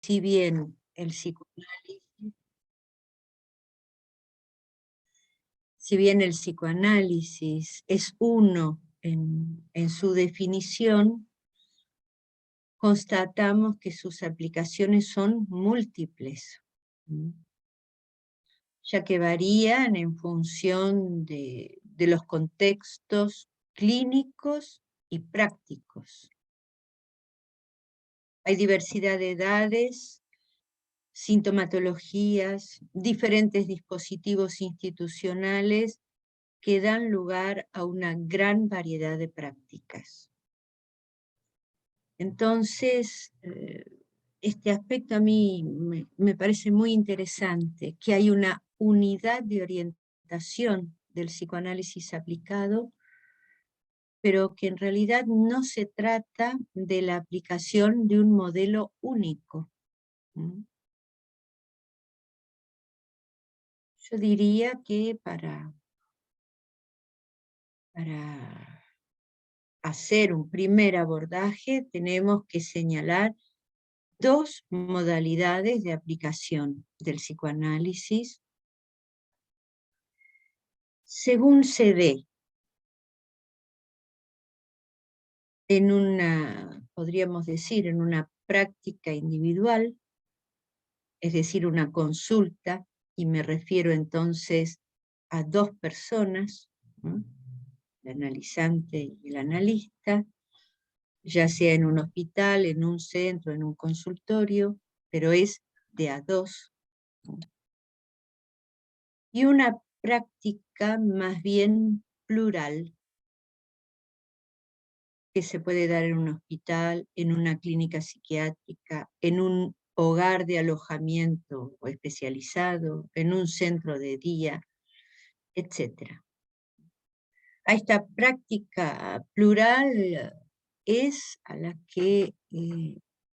Si bien el psicoanálisis, si bien el psicoanálisis es uno en su definición, constatamos que sus aplicaciones son múltiples, ¿m? Ya que varían en función de los contextos clínicos y prácticos. Hay diversidad de edades, sintomatologías, diferentes dispositivos institucionales que dan lugar a una gran variedad de prácticas. Entonces, este aspecto a mí me parece muy interesante, que hay una unidad de orientación del psicoanálisis aplicado, pero que en realidad no se trata de la aplicación de un modelo único. ¿M? Yo diría que para hacer un primer abordaje tenemos que señalar dos modalidades de aplicación del psicoanálisis según se dé en una, podríamos decir, en una práctica individual, es decir, una consulta, y me refiero entonces a dos personas, ¿no?, el analizante y el analista, ya sea en un hospital, en un centro, en un consultorio, pero es de a dos. Y una práctica más bien plural, que se puede dar en un hospital, en una clínica psiquiátrica, en un hogar de alojamiento o especializado, en un centro de día, etc. A esta práctica plural es a la que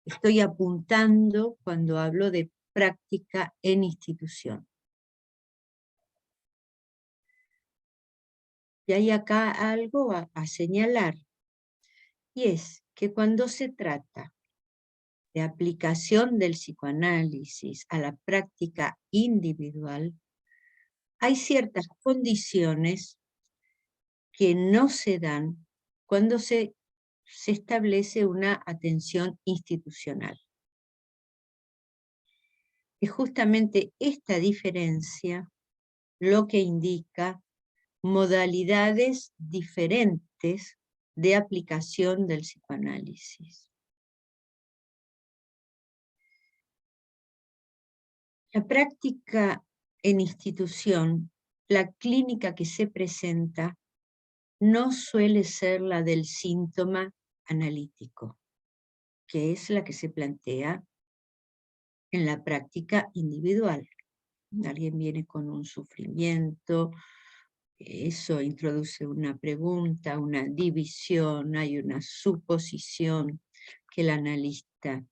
estoy apuntando cuando hablo de práctica en institución. Y hay acá algo a señalar, y es que cuando se trata de aplicación del psicoanálisis a la práctica individual, hay ciertas condiciones que no se dan cuando se establece una atención institucional. Es justamente esta diferencia lo que indica modalidades diferentes de aplicación del psicoanálisis. La práctica en institución, la clínica que se presenta, no suele ser la del síntoma analítico, que es la que se plantea en la práctica individual. Alguien viene con un sufrimiento, eso introduce una pregunta, una división, hay una suposición que el analista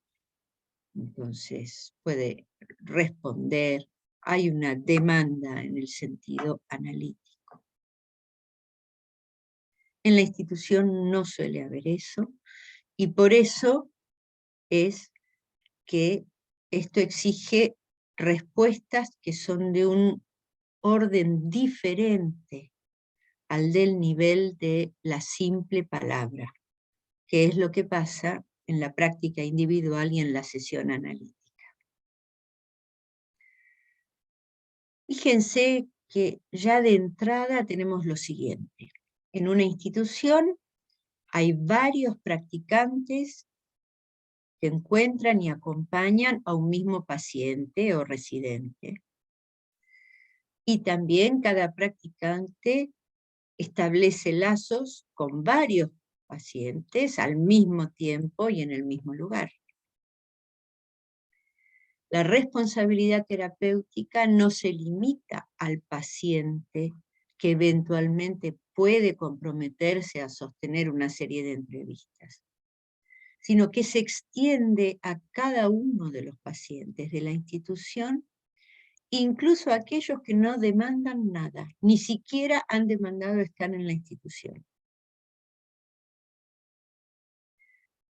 entonces puede responder, hay una demanda en el sentido analítico. En la institución no suele haber eso, y por eso es que esto exige respuestas que son de un orden diferente al del nivel de la simple palabra, que es lo que pasa en la práctica individual y en la sesión analítica. Fíjense que ya de entrada tenemos lo siguiente. En una institución hay varios practicantes que encuentran y acompañan a un mismo paciente o residente. Y también cada practicante establece lazos con varios pacientes al mismo tiempo y en el mismo lugar. La responsabilidad terapéutica no se limita al paciente que eventualmente puede comprometerse a sostener una serie de entrevistas, sino que se extiende a cada uno de los pacientes de la institución, incluso a aquellos que no demandan nada, ni siquiera han demandado estar en la institución.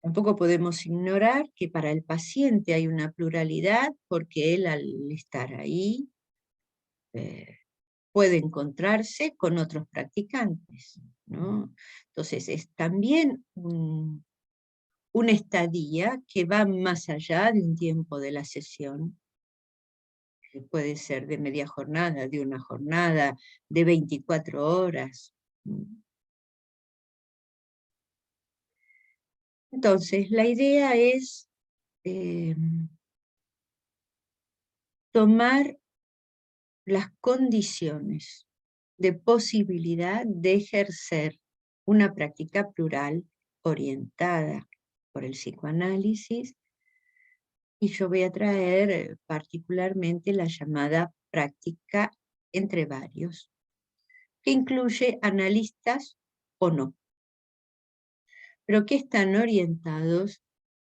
Tampoco podemos ignorar que para el paciente hay una pluralidad, porque él al estar ahí puede encontrarse con otros practicantes, ¿no? Entonces es también una estadía que va más allá de un tiempo de la sesión, que puede ser de media jornada, de una jornada, de 24 horas. Entonces, la idea es tomar las condiciones de posibilidad de ejercer una práctica plural orientada por el psicoanálisis, y yo voy a traer particularmente la llamada práctica entre varios, que incluye analistas o no, pero que están orientados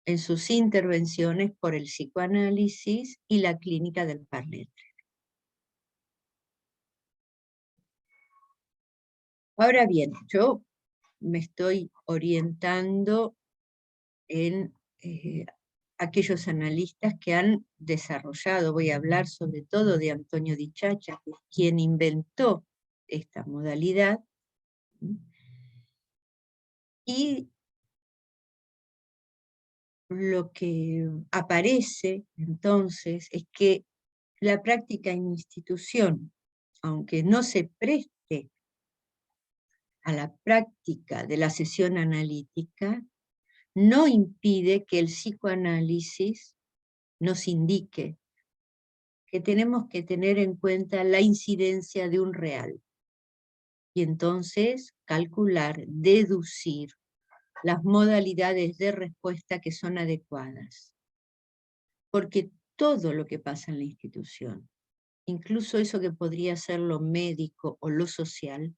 en sus intervenciones por el psicoanálisis y la clínica del parlante. Ahora bien, yo me estoy orientando en aquellos analistas que han desarrollado, voy a hablar sobre todo de Antonio Di Ciaccia, que es quien inventó esta modalidad, y lo que aparece entonces es que la práctica en institución, aunque no se preste a la práctica de la sesión analítica, no impide que el psicoanálisis nos indique que tenemos que tener en cuenta la incidencia de un real, y entonces calcular, deducir las modalidades de respuesta que son adecuadas. Porque todo lo que pasa en la institución, incluso eso que podría ser lo médico o lo social,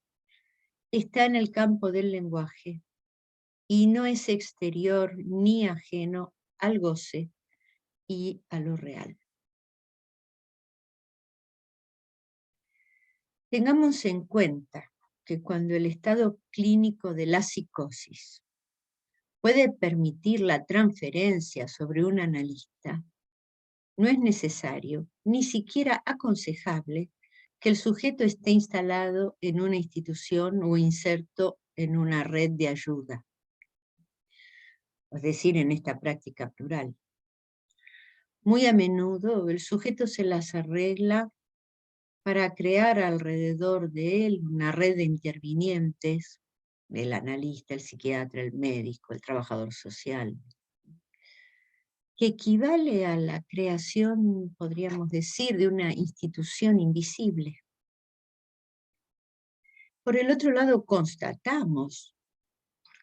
está en el campo del lenguaje y no es exterior ni ajeno al goce y a lo real. Tengamos en cuenta que cuando el estado clínico de la psicosis puede permitir la transferencia sobre un analista, no es necesario, ni siquiera aconsejable, que el sujeto esté instalado en una institución o inserto en una red de ayuda, es decir, en esta práctica plural. Muy a menudo el sujeto se las arregla para crear alrededor de él una red de intervinientes, el analista, el psiquiatra, el médico, el trabajador social, que equivale a la creación, podríamos decir, de una institución invisible. Por el otro lado, constatamos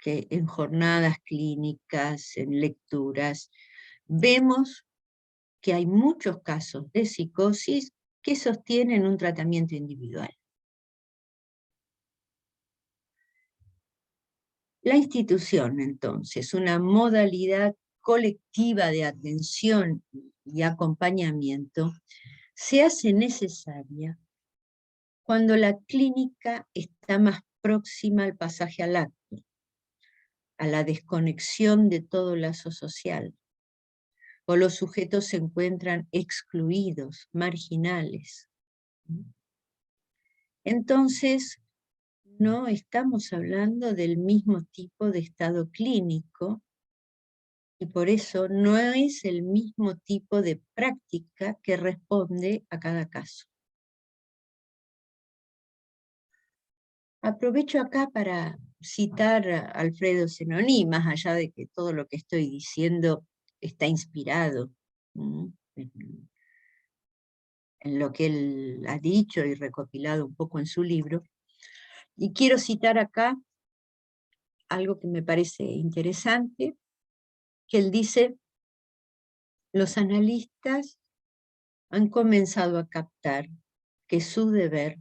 que en jornadas clínicas, en lecturas, vemos que hay muchos casos de psicosis que sostienen un tratamiento individual. La institución, entonces, una modalidad colectiva de atención y acompañamiento, se hace necesaria cuando la clínica está más próxima al pasaje al acto, a la desconexión de todo lazo social, o los sujetos se encuentran excluidos, marginales. Entonces, no estamos hablando del mismo tipo de estado clínico, y por eso no es el mismo tipo de práctica que responde a cada caso. Aprovecho acá para citar a Alfredo Zenoni, más allá de que todo lo que estoy diciendo está inspirado en lo que él ha dicho y recopilado un poco en su libro. Y quiero citar acá algo que me parece interesante, que él dice: los analistas han comenzado a captar que su deber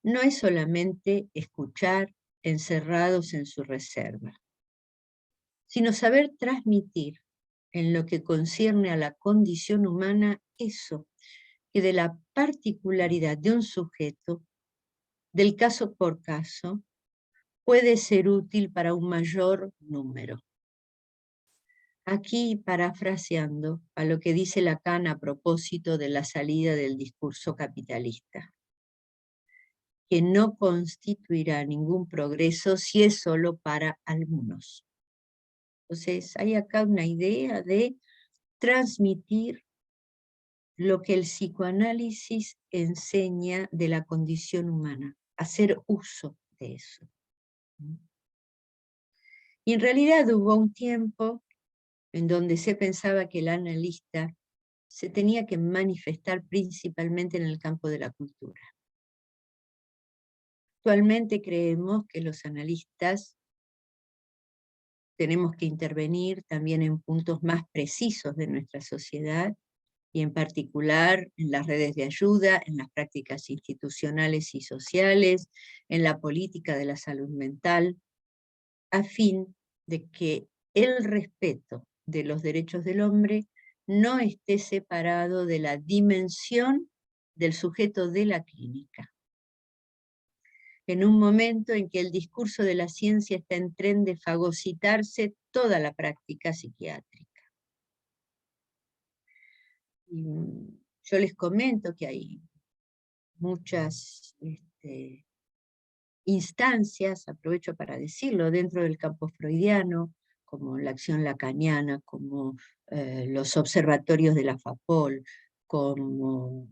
no es solamente escuchar encerrados en su reserva, sino saber transmitir en lo que concierne a la condición humana eso que de la particularidad de un sujeto, del caso por caso, puede ser útil para un mayor número. Aquí parafraseando a lo que dice Lacan a propósito de la salida del discurso capitalista, que no constituirá ningún progreso si es solo para algunos. Entonces hay acá una idea de transmitir lo que el psicoanálisis enseña de la condición humana, hacer uso de eso. Y en realidad hubo un tiempo en donde se pensaba que el analista se tenía que manifestar principalmente en el campo de la cultura. Actualmente creemos que los analistas tenemos que intervenir también en puntos más precisos de nuestra sociedad, y en particular en las redes de ayuda, en las prácticas institucionales y sociales, en la política de la salud mental, a fin de que el respeto de los derechos del hombre no esté separado de la dimensión del sujeto de la clínica. En un momento en que el discurso de la ciencia está en tren de fagocitarse toda la práctica psiquiátrica. Y yo les comento que hay muchas instancias, aprovecho para decirlo, dentro del campo freudiano, como la acción lacaniana, como los observatorios de la FAPOL, como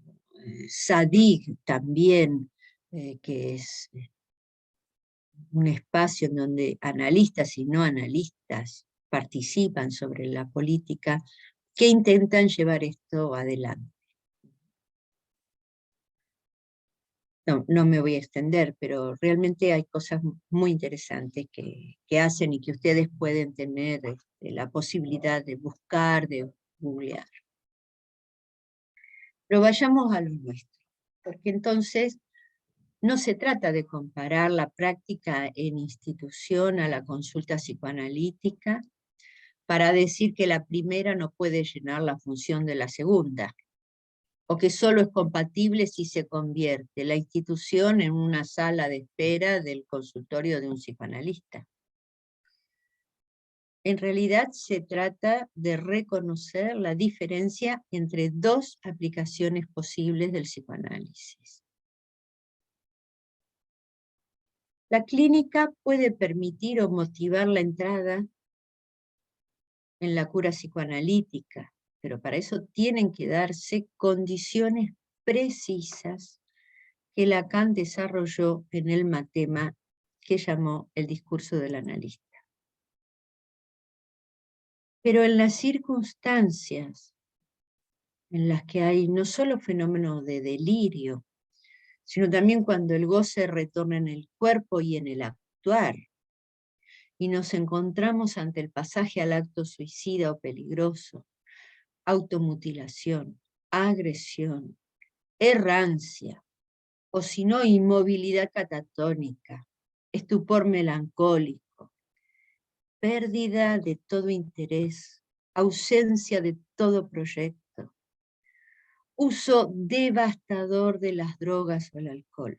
SADIG también, que es un espacio en donde analistas y no analistas participan sobre la política, que intentan llevar esto adelante. No me voy a extender, pero realmente hay cosas muy interesantes que hacen y que ustedes pueden tener la posibilidad de buscar, de googlear. Pero vayamos a lo nuestro, porque entonces no se trata de comparar la práctica en institución a la consulta psicoanalítica para decir que la primera no puede llenar la función de la segunda, o que solo es compatible si se convierte la institución en una sala de espera del consultorio de un psicoanalista. En realidad se trata de reconocer la diferencia entre dos aplicaciones posibles del psicoanálisis. La clínica puede permitir o motivar la entrada en la cura psicoanalítica, pero para eso tienen que darse condiciones precisas que Lacan desarrolló en el matema que llamó el discurso del analista. Pero en las circunstancias en las que hay no solo fenómenos de delirio, sino también cuando el goce retorna en el cuerpo y en el actuar, y nos encontramos ante el pasaje al acto suicida o peligroso, automutilación, agresión, errancia, o si no, inmovilidad catatónica, estupor melancólico, pérdida de todo interés, ausencia de todo proyecto, uso devastador de las drogas o el alcohol.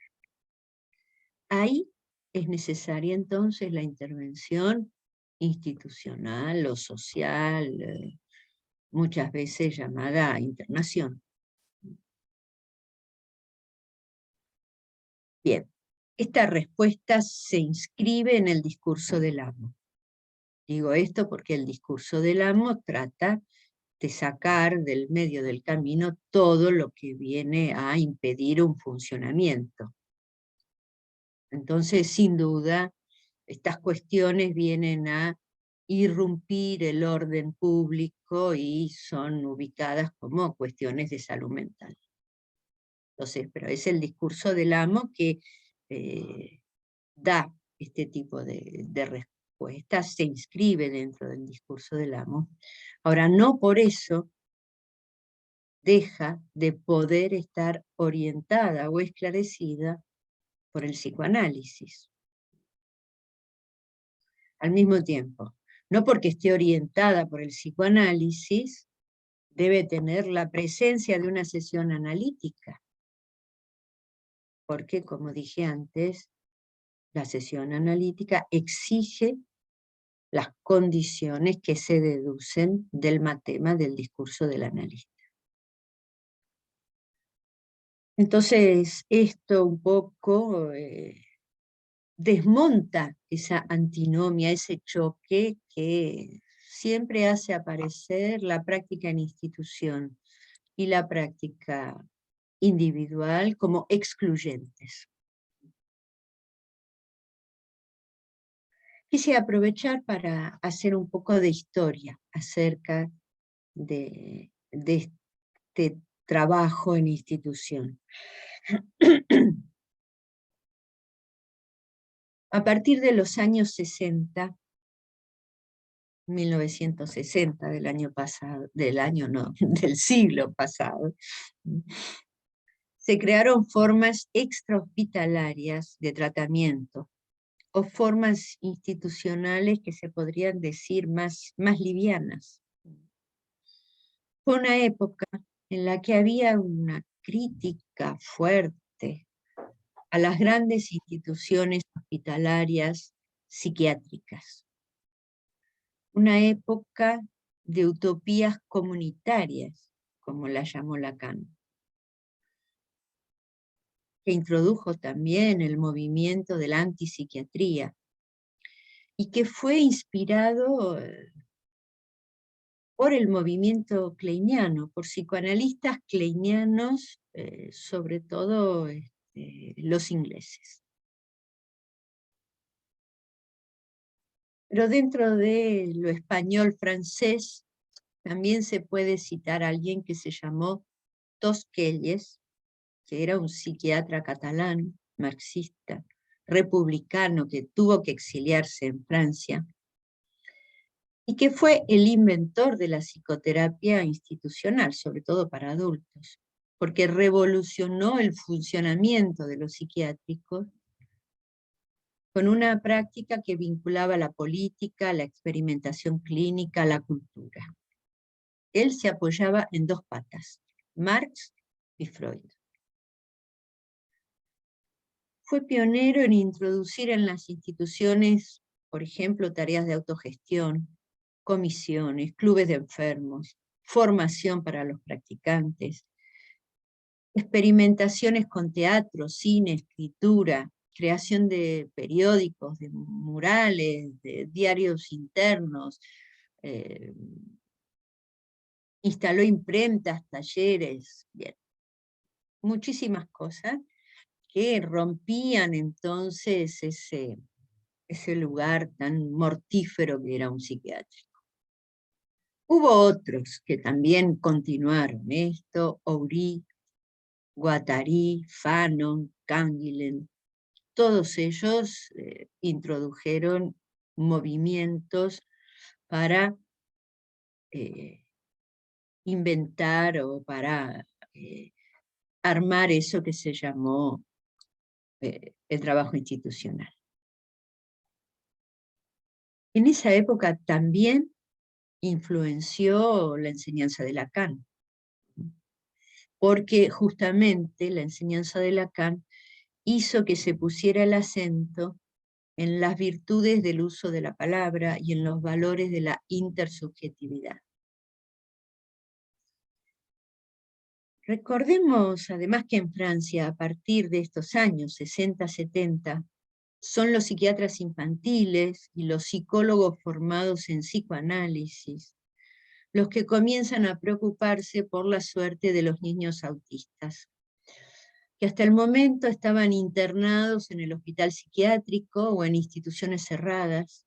Ahí es necesaria entonces la intervención institucional o social, muchas veces llamada internación. Bien, esta respuesta se inscribe en el discurso del amo. Digo esto porque el discurso del amo trata de sacar del medio del camino todo lo que viene a impedir un funcionamiento. Entonces, sin duda, estas cuestiones vienen a irrumpir el orden público y son ubicadas como cuestiones de salud mental. Entonces, pero es el discurso del amo que da este tipo de respuestas, se inscribe dentro del discurso del amo. Ahora, no por eso deja de poder estar orientada o esclarecida por el psicoanálisis. Al mismo tiempo, no porque esté orientada por el psicoanálisis, debe tener la presencia de una sesión analítica. Porque, como dije antes, la sesión analítica exige las condiciones que se deducen del matema del discurso del analista. Entonces, esto un poco desmonta esa antinomia, ese choque que siempre hace aparecer la práctica en institución y la práctica individual como excluyentes. Quise aprovechar para hacer un poco de historia acerca de este trabajo en institución. A partir de los años 60, 1960 del año pasado, del siglo pasado, se crearon formas extrahospitalarias de tratamiento o formas institucionales que se podrían decir más livianas. Fue una época en la que había una crítica fuerte a las grandes instituciones hospitalarias psiquiátricas. Una época de utopías comunitarias, como la llamó Lacan, que introdujo también el movimiento de la antipsiquiatría y que fue inspirado por el movimiento kleiniano, por psicoanalistas kleinianos, sobre todo los ingleses. Pero dentro de lo español-francés también se puede citar a alguien que se llamó Tosquelles, que era un psiquiatra catalán, marxista, republicano, que tuvo que exiliarse en Francia, y que fue el inventor de la psicoterapia institucional, sobre todo para adultos, porque revolucionó el funcionamiento de los psiquiátricos con una práctica que vinculaba la política, la experimentación clínica, la cultura. Él se apoyaba en dos patas, Marx y Freud. Fue pionero en introducir en las instituciones, por ejemplo, tareas de autogestión, comisiones, clubes de enfermos, formación para los practicantes, experimentaciones con teatro, cine, escritura, creación de periódicos, de murales, de diarios internos, instaló imprentas, talleres, bien, muchísimas cosas que rompían entonces ese lugar tan mortífero que era un psiquiátrico. Hubo otros que también continuaron esto, Oury, Guattari, Fanon, Canguilhem, todos ellos introdujeron movimientos para inventar o para armar eso que se llamó el trabajo institucional. En esa época también influenció la enseñanza de Lacan, porque justamente la enseñanza de Lacan hizo que se pusiera el acento en las virtudes del uso de la palabra y en los valores de la intersubjetividad. Recordemos además que en Francia, a partir de estos años 60-70, son los psiquiatras infantiles y los psicólogos formados en psicoanálisis los que comienzan a preocuparse por la suerte de los niños autistas, que hasta el momento estaban internados en el hospital psiquiátrico o en instituciones cerradas,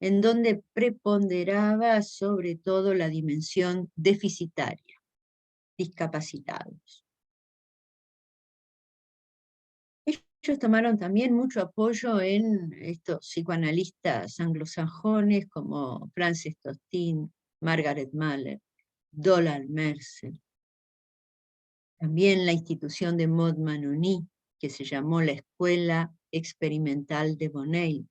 en donde preponderaba sobre todo la dimensión deficitaria, discapacitados. Ellos tomaron también mucho apoyo en estos psicoanalistas anglosajones como Frances Tostin, Margaret Mahler, Donald Mercer. También la institución de Maud Manoni, que se llamó la Escuela Experimental de Bonneuil.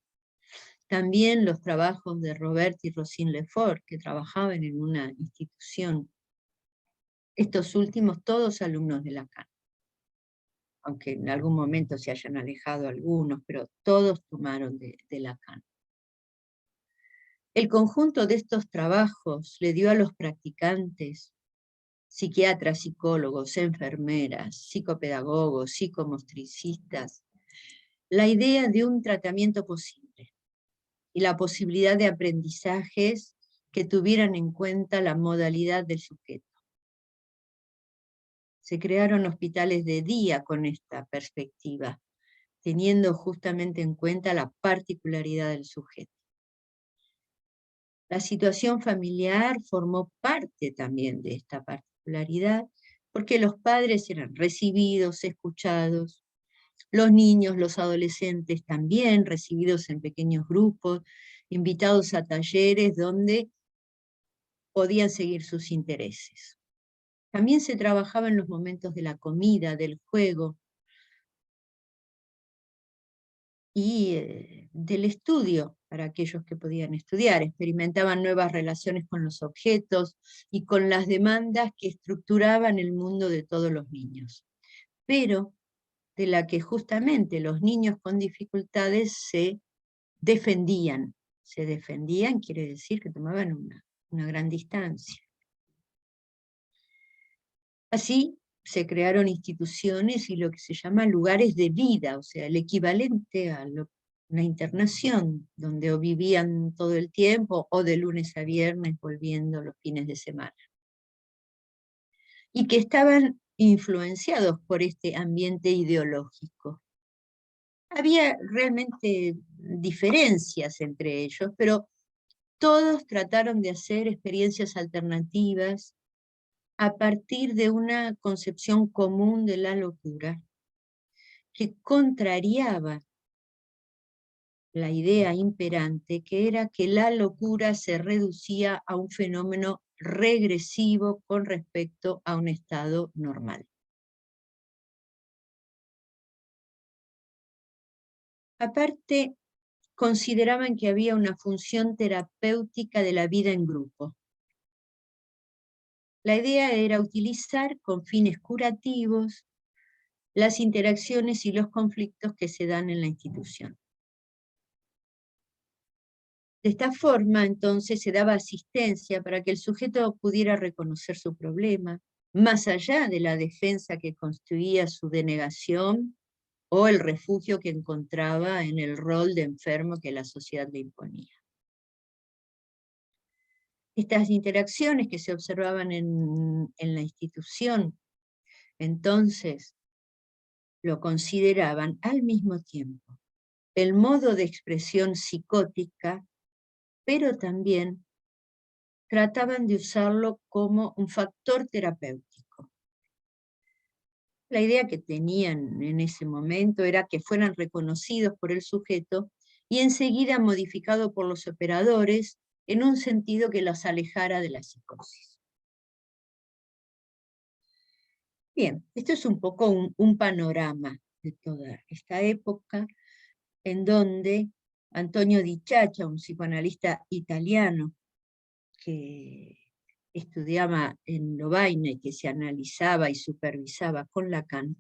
También los trabajos de Robert y Rosine Lefort, que trabajaban en una institución. Estos últimos todos alumnos de Lacan, aunque en algún momento se hayan alejado algunos, pero todos tomaron de Lacan. El conjunto de estos trabajos le dio a los practicantes, psiquiatras, psicólogos, enfermeras, psicopedagogos, psicomotricistas, la idea de un tratamiento posible y la posibilidad de aprendizajes que tuvieran en cuenta la modalidad del sujeto. Se crearon hospitales de día con esta perspectiva, teniendo justamente en cuenta la particularidad del sujeto. La situación familiar formó parte también de esta particularidad, porque los padres eran recibidos, escuchados, los niños, los adolescentes también recibidos en pequeños grupos, invitados a talleres donde podían seguir sus intereses. También se trabajaba en los momentos de la comida, del juego y del estudio para aquellos que podían estudiar. Experimentaban nuevas relaciones con los objetos y con las demandas que estructuraban el mundo de todos los niños, pero de la que justamente los niños con dificultades se defendían. Se defendían quiere decir que tomaban una gran distancia. Así se crearon instituciones y lo que se llama lugares de vida, o sea, el equivalente a una internación, donde o vivían todo el tiempo o de lunes a viernes volviendo los fines de semana. Y que estaban influenciados por este ambiente ideológico. Había realmente diferencias entre ellos, pero todos trataron de hacer experiencias alternativas a partir de una concepción común de la locura que contrariaba la idea imperante, que era que la locura se reducía a un fenómeno regresivo con respecto a un estado normal. Aparte, consideraban que había una función terapéutica de la vida en grupo. La idea era utilizar con fines curativos las interacciones y los conflictos que se dan en la institución. De esta forma, entonces, se daba asistencia para que el sujeto pudiera reconocer su problema, más allá de la defensa que constituía su denegación o el refugio que encontraba en el rol de enfermo que la sociedad le imponía. Estas interacciones que se observaban en la institución, entonces, lo consideraban al mismo tiempo el modo de expresión psicótica, pero también trataban de usarlo como un factor terapéutico. La idea que tenían en ese momento era que fueran reconocidos por el sujeto y enseguida modificado por los operadores en un sentido que los alejara de la psicosis. Bien, esto es un poco un panorama de toda esta época en donde Antonio Di Ciaccia, un psicoanalista italiano que estudiaba en Lovaina y que se analizaba y supervisaba con Lacan,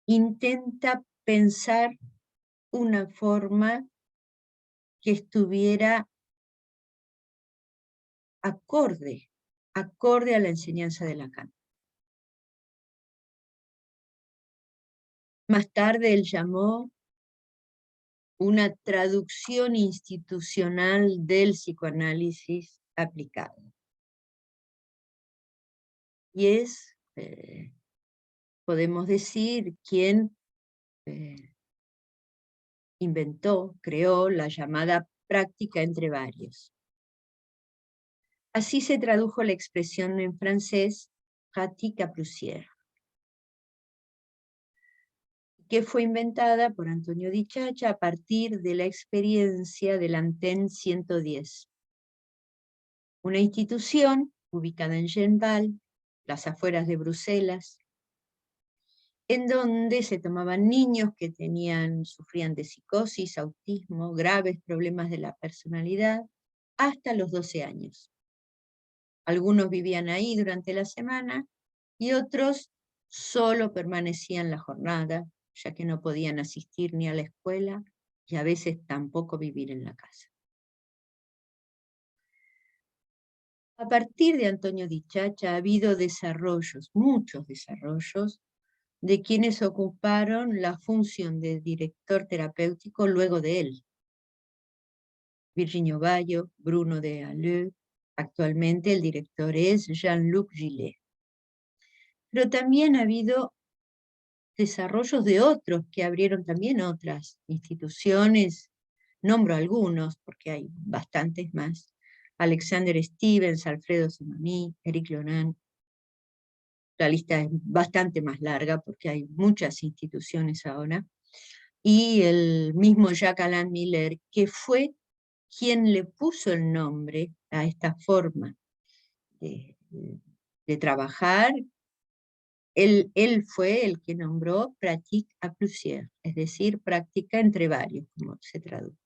intenta pensar una forma que estuviera acorde a la enseñanza de Lacan. Más tarde él llamó una traducción institucional del psicoanálisis aplicado. Y es, podemos decir, quien creó la llamada práctica entre varios. Así se tradujo la expresión en francés pratique à plusieurs, que fue inventada por Antonio Di Ciaccia a partir de la experiencia del Antenne 110, una institución ubicada en Genval, las afueras de Bruselas, en donde se tomaban niños que sufrían de psicosis, autismo, graves problemas de la personalidad, hasta los 12 años. Algunos vivían ahí durante la semana y otros solo permanecían la jornada, ya que no podían asistir ni a la escuela y a veces tampoco vivir en la casa. A partir de Antonio Di Ciaccia ha habido desarrollos, muchos desarrollos, de quienes ocuparon la función de director terapéutico luego de él. Virginio Bayo, Bruno de Halleux, actualmente el director es Jean-Luc Gillet. Pero también ha habido desarrollos de otros que abrieron también otras instituciones, nombro algunos porque hay bastantes más: Alexander Stevens, Alfredo Simoní, Eric Loran. La lista es bastante más larga porque hay muchas instituciones ahora, y el mismo Jacques Alain Miller, que fue quien le puso el nombre a esta forma de trabajar. Él fue el que nombró pratique à plusieurs, es decir, práctica entre varios, como se traduce.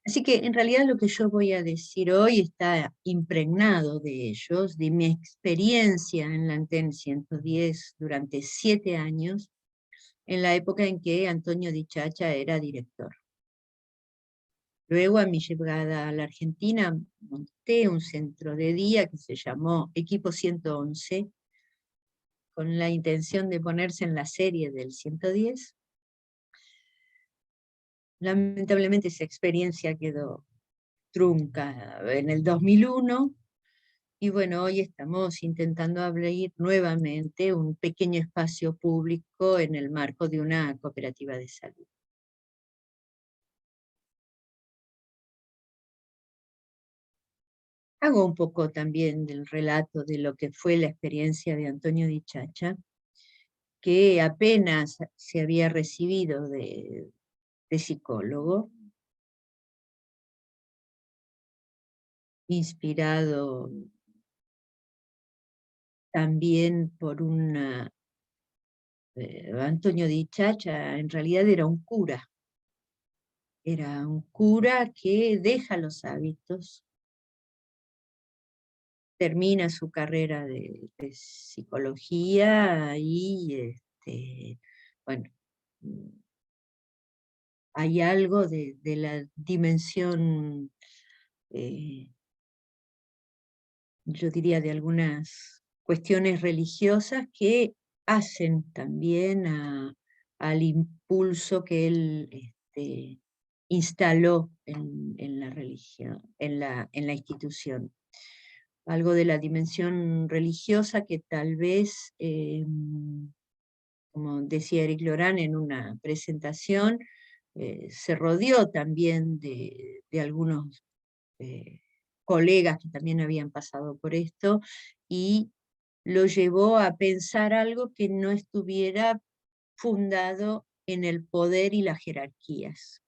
Así que en realidad lo que yo voy a decir hoy está impregnado de ellos, de mi experiencia en la Antenne 110 durante 7 años, en la época en que Antonio Di Ciaccia era director. Luego, a mi llegada a la Argentina, monté un centro de día que se llamó Equipo 111, con la intención de ponerse en la serie del 110. Lamentablemente esa experiencia quedó trunca en el 2001, y bueno, hoy estamos intentando abrir nuevamente un pequeño espacio público en el marco de una cooperativa de salud. Hago un poco también del relato de lo que fue la experiencia de Antonio Di Ciaccia, que apenas se había recibido de psicólogo, inspirado también por Antonio Di Ciaccia en realidad era un cura que deja los hábitos, termina su carrera de psicología y bueno, hay algo de la dimensión, yo diría, de algunas cuestiones religiosas que hacen también al impulso que él instaló en la religión, en la institución. Algo de la dimensión religiosa que tal vez, como decía Eric Loran en una presentación, se rodeó también de algunos colegas que también habían pasado por esto, y lo llevó a pensar algo que no estuviera fundado en el poder y las jerarquías.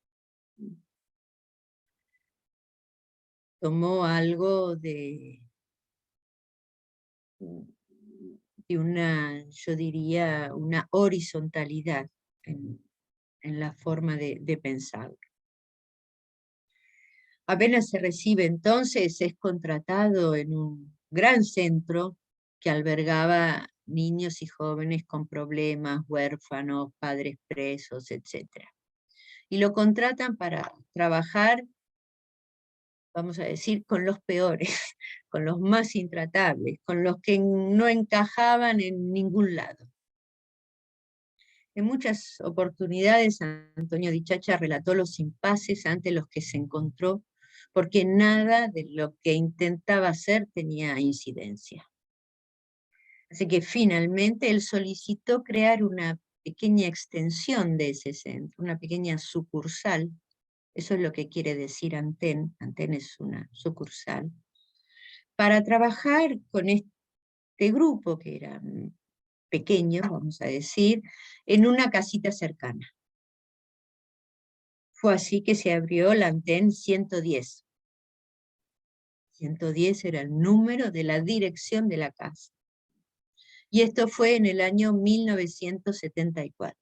Tomó algo de una, yo diría, una horizontalidad en la forma de pensar. Apenas se recibe entonces, es contratado en un gran centro que albergaba niños y jóvenes con problemas, huérfanos, padres presos, etc. Y lo contratan para trabajar, vamos a decir, con los peores, con los más intratables, con los que no encajaban en ningún lado. En muchas oportunidades Antonio Di Ciaccia relató los impases ante los que se encontró, porque nada de lo que intentaba hacer tenía incidencia. Así que finalmente él solicitó crear una pequeña extensión de ese centro, una pequeña sucursal. Eso es lo que quiere decir Antenne. Antenne es una sucursal, para trabajar con este grupo que era pequeño, vamos a decir, en una casita cercana. Fue así que se abrió la Antenne 110. 110 era el número de la dirección de la casa. Y esto fue en el año 1974.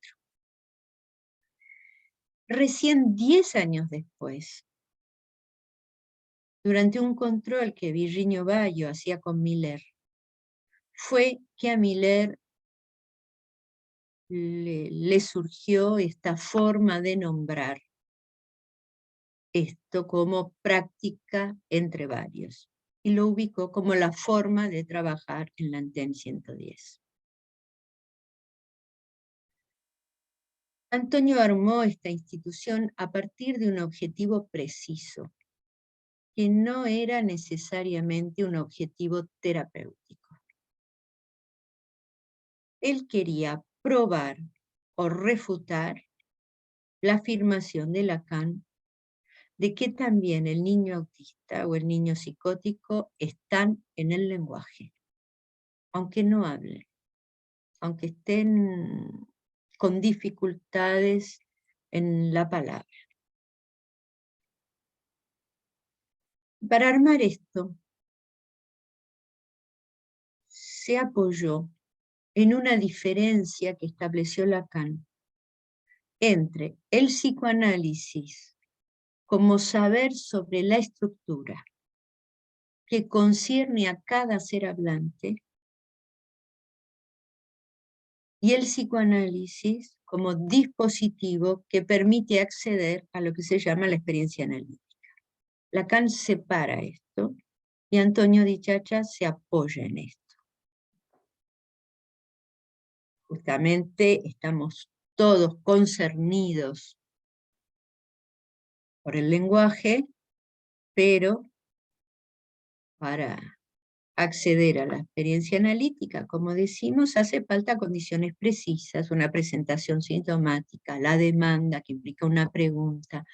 Recién 10 años después, durante un control que Virginio Bayo hacía con Miller, fue que a Miller le surgió esta forma de nombrar esto como práctica entre varios, y lo ubicó como la forma de trabajar en la ANTEN 110. Antonio armó esta institución a partir de un objetivo preciso, que no era necesariamente un objetivo terapéutico. Él quería probar o refutar la afirmación de Lacan de que también el niño autista o el niño psicótico están en el lenguaje, aunque no hablen, aunque estén con dificultades en la palabra. Para armar esto, se apoyó en una diferencia que estableció Lacan entre el psicoanálisis como saber sobre la estructura que concierne a cada ser hablante y el psicoanálisis como dispositivo que permite acceder a lo que se llama la experiencia analítica. Lacan separa esto y Antonio Di Ciaccia se apoya en esto. Justamente estamos todos concernidos por el lenguaje, pero para acceder a la experiencia analítica, como decimos, hace falta condiciones precisas, una presentación sintomática, la demanda que implica una pregunta,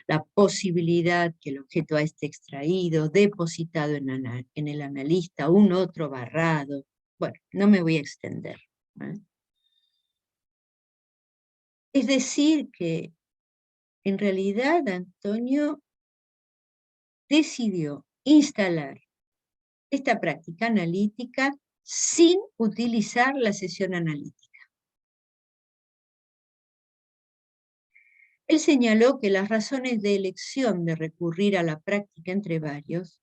la posibilidad que el objeto A esté extraído, depositado en el analista, un otro barrado. Bueno, no me voy a extender, ¿eh? Es decir que en realidad Antonio decidió instalar esta práctica analítica sin utilizar la sesión analítica. Él señaló que las razones de elección de recurrir a la práctica entre varios,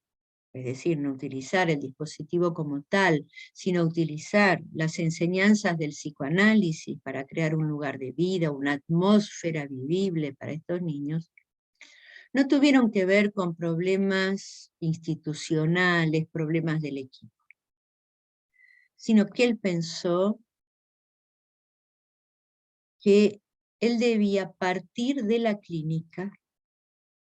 es decir, no utilizar el dispositivo como tal, sino utilizar las enseñanzas del psicoanálisis para crear un lugar de vida, una atmósfera vivible para estos niños, no tuvieron que ver con problemas institucionales, problemas del equipo, sino que él pensó que él debía partir de la clínica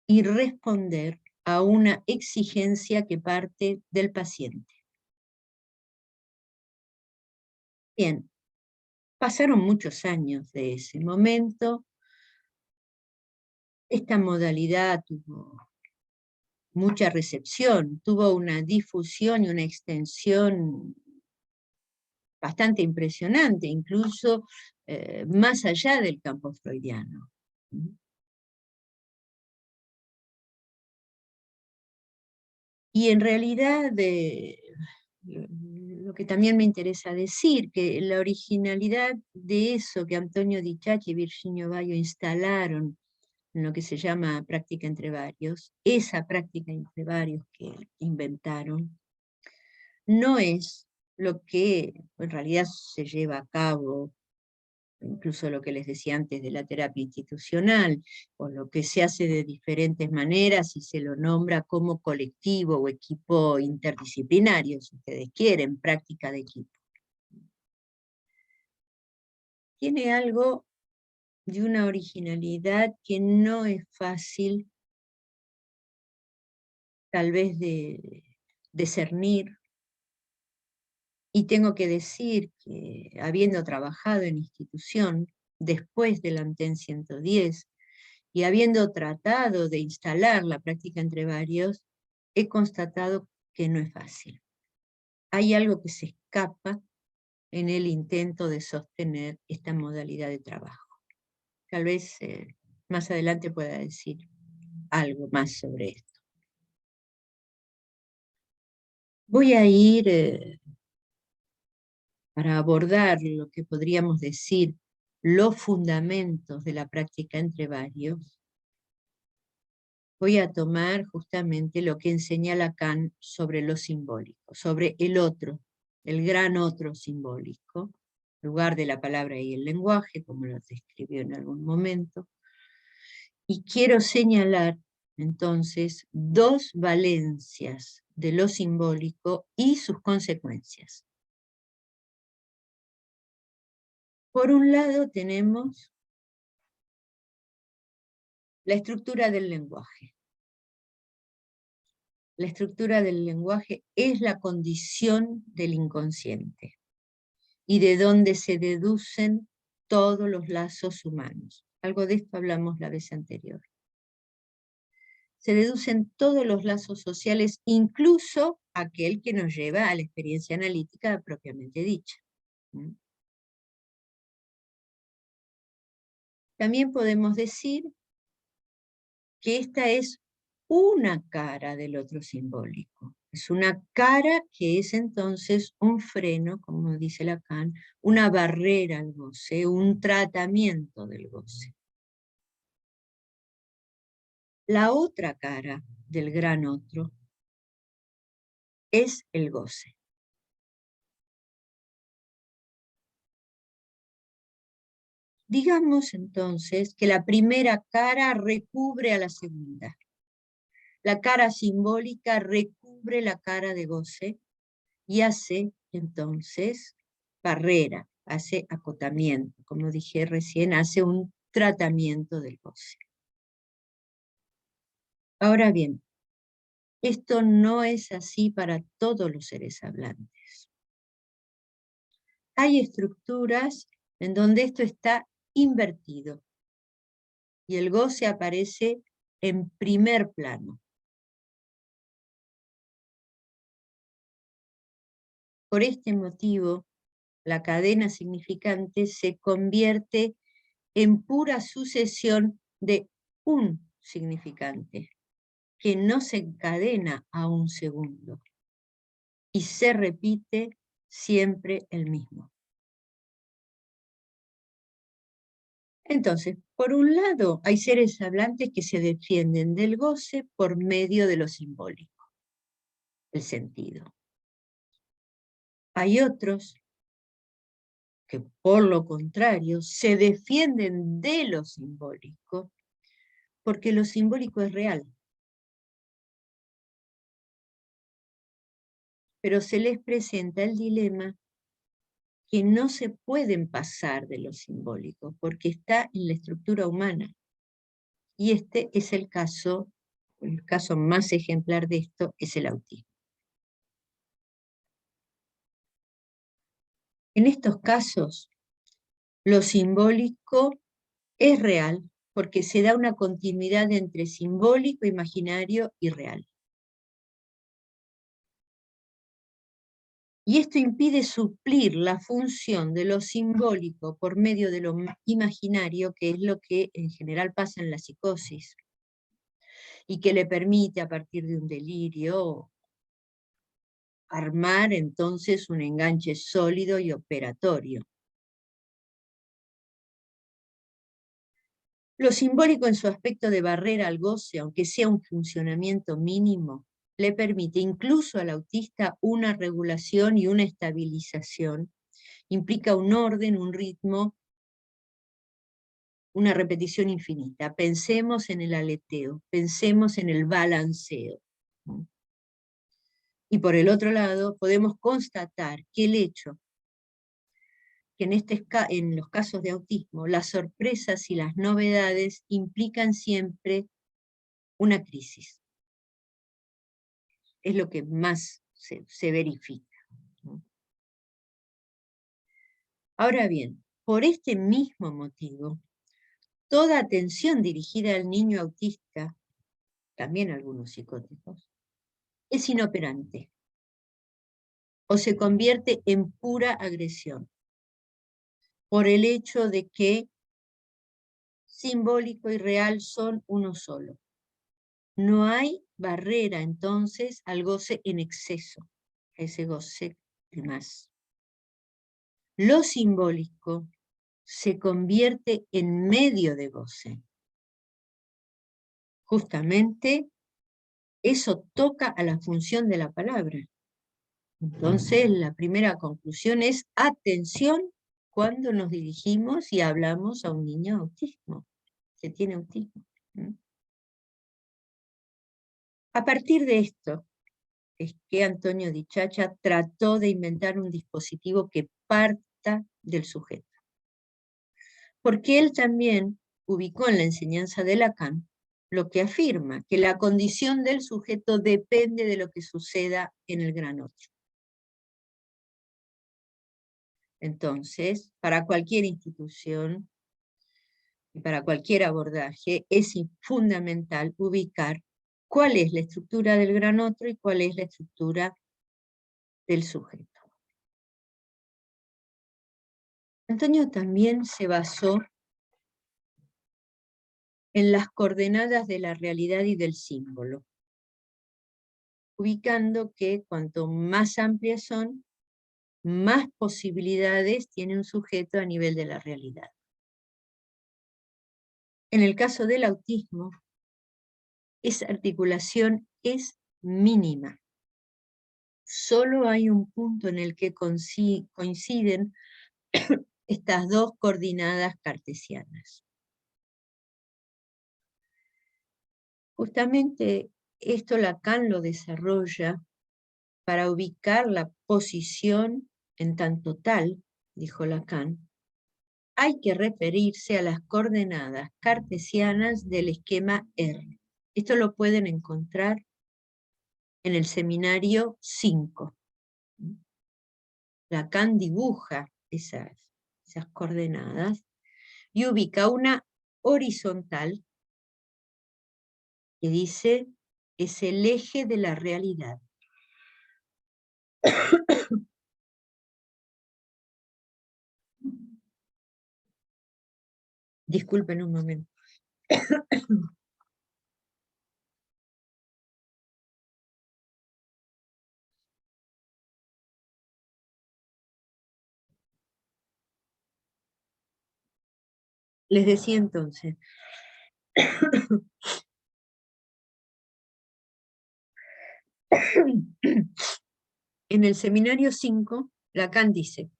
y responder a una exigencia que parte del paciente. Bien, pasaron muchos años de ese momento. Esta modalidad tuvo mucha recepción, tuvo una difusión y una extensión bastante impresionante, incluso más allá del campo freudiano. Y en realidad, lo que también me interesa decir, que la originalidad de eso que Antonio Di Ciaccia y Virginio Baio instalaron en lo que se llama práctica entre varios, esa práctica entre varios que inventaron, no es lo que en realidad se lleva a cabo, incluso lo que les decía antes de la terapia institucional, o lo que se hace de diferentes maneras y se lo nombra como colectivo o equipo interdisciplinario, si ustedes quieren, práctica de equipo. Tiene algo de una originalidad que no es fácil, tal vez, de discernir. Y tengo que decir que, habiendo trabajado en institución después del ANTEN 110, y habiendo tratado de instalar la práctica entre varios, he constatado que no es fácil. Hay algo que se escapa en el intento de sostener esta modalidad de trabajo. Tal vez más adelante pueda decir algo más sobre esto. Voy a ir, para abordar lo que podríamos decir los fundamentos de la práctica entre varios, voy a tomar justamente lo que enseña Lacan sobre lo simbólico, sobre el otro, el gran otro simbólico, lugar de la palabra y el lenguaje, como lo describió en algún momento. Y quiero señalar, entonces, dos valencias de lo simbólico y sus consecuencias. Por un lado tenemos la estructura del lenguaje. La estructura del lenguaje es la condición del inconsciente y de donde se deducen todos los lazos humanos. Algo de esto hablamos la vez anterior. Se deducen todos los lazos sociales, incluso aquel que nos lleva a la experiencia analítica propiamente dicha. También podemos decir que esta es una cara del otro simbólico. Es una cara que es entonces un freno, como dice Lacan, una barrera al goce, un tratamiento del goce. La otra cara del gran otro es el goce. Digamos entonces que la primera cara recubre a la segunda. La cara simbólica recubre la cara de goce y hace entonces barrera, hace acotamiento, como dije recién, hace un tratamiento del goce. Ahora bien, esto no es así para todos los seres hablantes. Hay estructuras en donde esto está invertido y el goce aparece en primer plano. Por este motivo, la cadena significante se convierte en pura sucesión de un significante, que no se encadena a un segundo, y se repite siempre el mismo. Entonces, por un lado, hay seres hablantes que se defienden del goce por medio de lo simbólico, el sentido. Hay otros que, por lo contrario, se defienden de lo simbólico, porque lo simbólico es real. Pero se les presenta el dilema que no se pueden pasar de lo simbólico, porque está en la estructura humana. Y este es el caso más ejemplar de esto es el autismo. En estos casos, lo simbólico es real, porque se da una continuidad entre simbólico, imaginario y real. Y esto impide suplir la función de lo simbólico por medio de lo imaginario, que es lo que en general pasa en la psicosis, y que le permite a partir de un delirio armar entonces un enganche sólido y operatorio. Lo simbólico en su aspecto de barrera al goce, aunque sea un funcionamiento mínimo, le permite incluso al autista una regulación y una estabilización. Implica un orden, un ritmo, una repetición infinita. Pensemos en el aleteo, pensemos en el balanceo. Y por el otro lado, podemos constatar que el hecho que en los casos de autismo, las sorpresas y las novedades implican siempre una crisis. Es lo que más se verifica. Ahora bien, por este mismo motivo, toda atención dirigida al niño autista, también algunos psicóticos, es inoperante o se convierte en pura agresión por el hecho de que simbólico y real son uno solo. No hay barrera entonces al goce en exceso, a ese goce de más. Lo simbólico se convierte en medio de goce. Justamente eso toca a la función de la palabra. Entonces la primera conclusión es atención cuando nos dirigimos y hablamos a un niño autismo, que tiene autismo. A partir de esto, es que Antonio Di Ciaccia trató de inventar un dispositivo que parta del sujeto. Porque él también ubicó en la enseñanza de Lacan lo que afirma, que la condición del sujeto depende de lo que suceda en el gran otro. Entonces, para cualquier institución y para cualquier abordaje es fundamental ubicar cuál es la estructura del gran otro y cuál es la estructura del sujeto. Antonio también se basó en las coordenadas de la realidad y del símbolo, ubicando que cuanto más amplias son, más posibilidades tiene un sujeto a nivel de la realidad. En el caso del autismo, esa articulación es mínima. Solo hay un punto en el que coinciden estas dos coordenadas cartesianas. Justamente esto Lacan lo desarrolla para ubicar la posición en tanto tal, dijo Lacan, hay que referirse a las coordenadas cartesianas del esquema R. Esto lo pueden encontrar en el seminario 5. Lacan dibuja esas coordenadas y ubica una horizontal que dice es el eje de la realidad. Disculpen un momento. Les decía entonces, en el seminario 5, Lacan dice,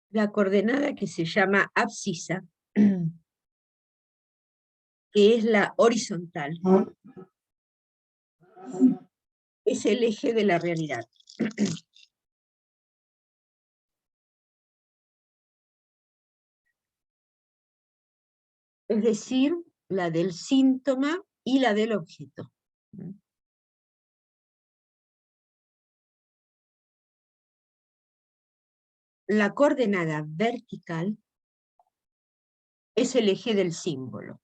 la coordenada que se llama abscisa, que es la horizontal, es el eje de la realidad. Es decir, la del síntoma y la del objeto. La coordenada vertical es el eje del símbolo,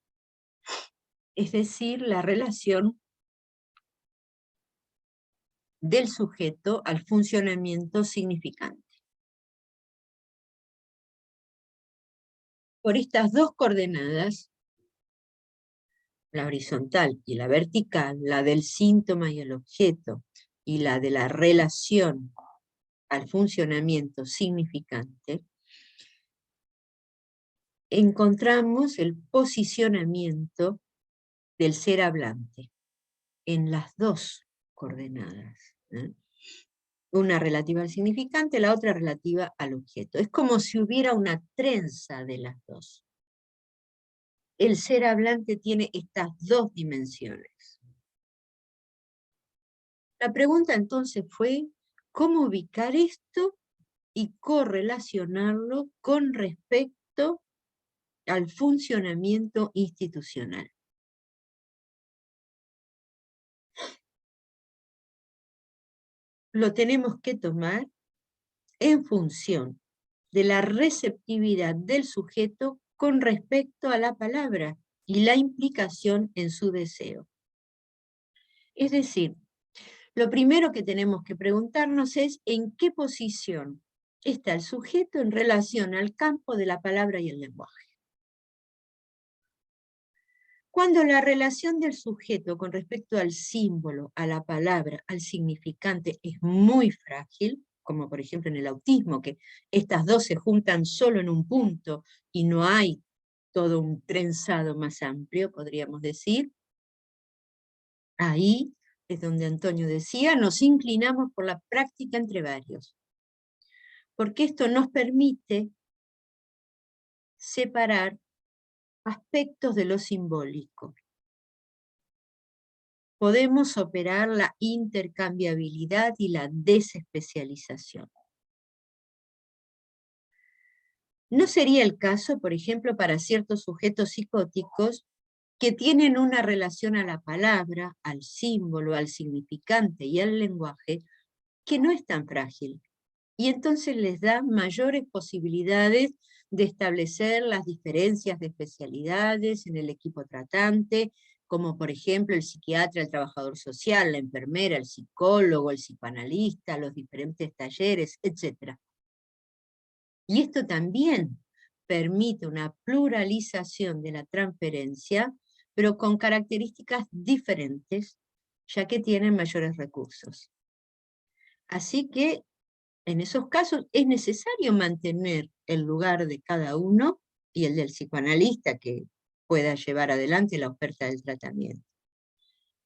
es decir, la relación del sujeto al funcionamiento significante. Por estas dos coordenadas, la horizontal y la vertical, la del síntoma y el objeto, y la de la relación al funcionamiento significante, encontramos el posicionamiento del ser hablante en las dos coordenadas. Una relativa al significante, la otra relativa al objeto. Es como si hubiera una trenza de las dos. El ser hablante tiene estas dos dimensiones. La pregunta entonces fue, ¿cómo ubicar esto y correlacionarlo con respecto al funcionamiento institucional? Lo tenemos que tomar en función de la receptividad del sujeto con respecto a la palabra y la implicación en su deseo. Es decir, lo primero que tenemos que preguntarnos es en qué posición está el sujeto en relación al campo de la palabra y el lenguaje. Cuando la relación del sujeto con respecto al símbolo, a la palabra, al significante es muy frágil, como por ejemplo en el autismo, que estas dos se juntan solo en un punto y no hay todo un trenzado más amplio, podríamos decir, ahí es donde Antonio decía, nos inclinamos por la práctica entre varios. porque esto nos permite separar aspectos de lo simbólico. Podemos operar la intercambiabilidad y la desespecialización. No sería el caso, por ejemplo, para ciertos sujetos psicóticos que tienen una relación a la palabra, al símbolo, al significante y al lenguaje, que no es tan frágil. Y entonces les da mayores posibilidades de establecer las diferencias de especialidades en el equipo tratante, como por ejemplo el psiquiatra, el trabajador social, la enfermera, el psicólogo, el psicoanalista, los diferentes talleres, etc. Y esto también permite una pluralización de la transferencia, pero con características diferentes, ya que tienen mayores recursos. Así que en esos casos es necesario mantener el lugar de cada uno y el del psicoanalista que pueda llevar adelante la oferta del tratamiento.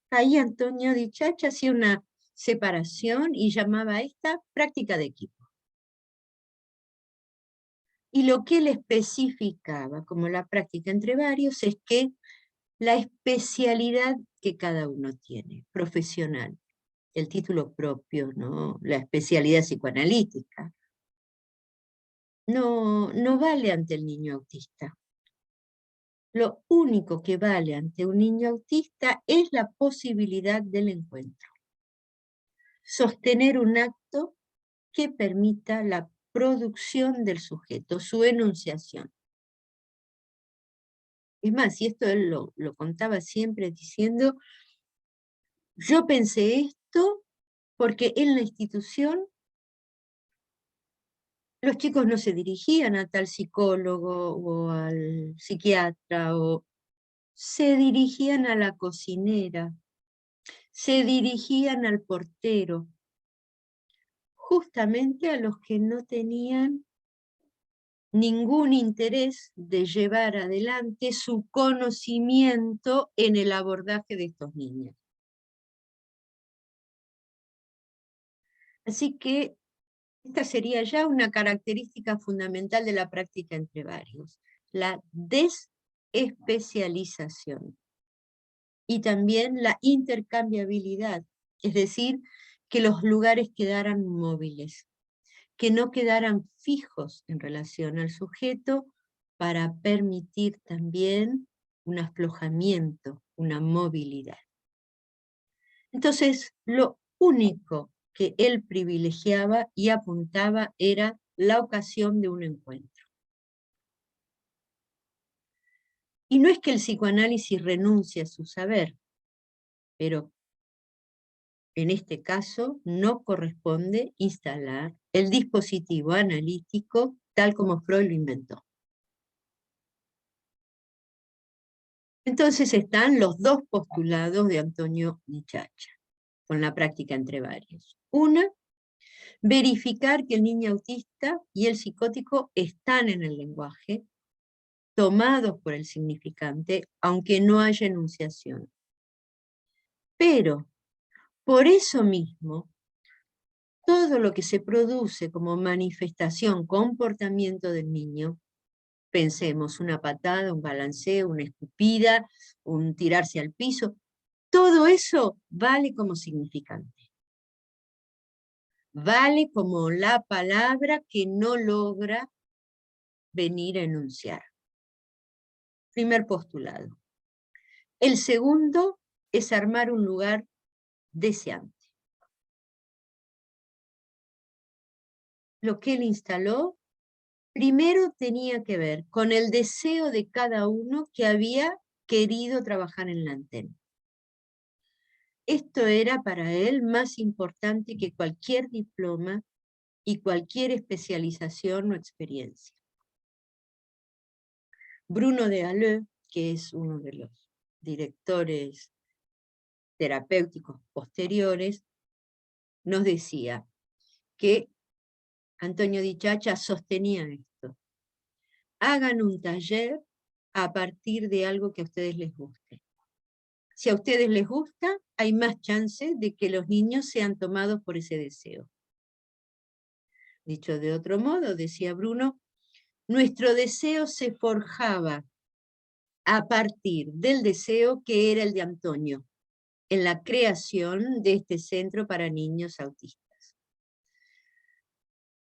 Ahí Antonio Di Ciaccia hacía una separación y llamaba a esta práctica de equipo. Y lo que él especificaba como la práctica entre varios es que la especialidad que cada uno tiene, profesional, el título propio, ¿no? La especialidad psicoanalítica, no vale ante el niño autista. Lo único que vale ante un niño autista es la posibilidad del encuentro. Sostener un acto que permita la producción del sujeto, su enunciación. Es más, y esto él lo contaba siempre diciendo, yo pensé esto porque en la institución los chicos no se dirigían a tal psicólogo o al psiquiatra, o se dirigían a la cocinera, se dirigían al portero, justamente a los que no tenían ningún interés de llevar adelante su conocimiento en el abordaje de estos niños. Así que esta sería ya una característica fundamental de la práctica entre varios, la desespecialización y también la intercambiabilidad, es decir, que los lugares quedaran móviles, que no quedaran fijos en relación al sujeto para permitir también un aflojamiento, una movilidad. Entonces, lo único que él privilegiaba y apuntaba era la ocasión de un encuentro. Y no es que el psicoanálisis renuncie a su saber, pero en este caso no corresponde instalar el dispositivo analítico tal como Freud lo inventó. Entonces están los dos postulados de Antonio Di Ciaccia, con la práctica entre varios. Una, verificar que el niño autista y el psicótico están en el lenguaje, tomados por el significante, aunque no haya enunciación. Pero, por eso mismo, todo lo que se produce como manifestación, comportamiento del niño, pensemos una patada, un balanceo, una escupida, un tirarse al piso, todo eso vale como significante. Vale como la palabra que no logra venir a enunciar. Primer postulado. El segundo es armar un lugar deseante. Lo que él instaló, primero tenía que ver con el deseo de cada uno que había querido trabajar en la antena. Esto era para él más importante que cualquier diploma y cualquier especialización o experiencia. Bruno de Haleu, que es uno de los directores terapéuticos posteriores, nos decía que Antonio Di Ciaccia sostenía esto. Hagan un taller a partir de algo que a ustedes les guste. Si a ustedes les gusta, hay más chance de que los niños sean tomados por ese deseo. Dicho de otro modo, decía Bruno, nuestro deseo se forjaba a partir del deseo que era el de Antonio, en la creación de este centro para niños autistas.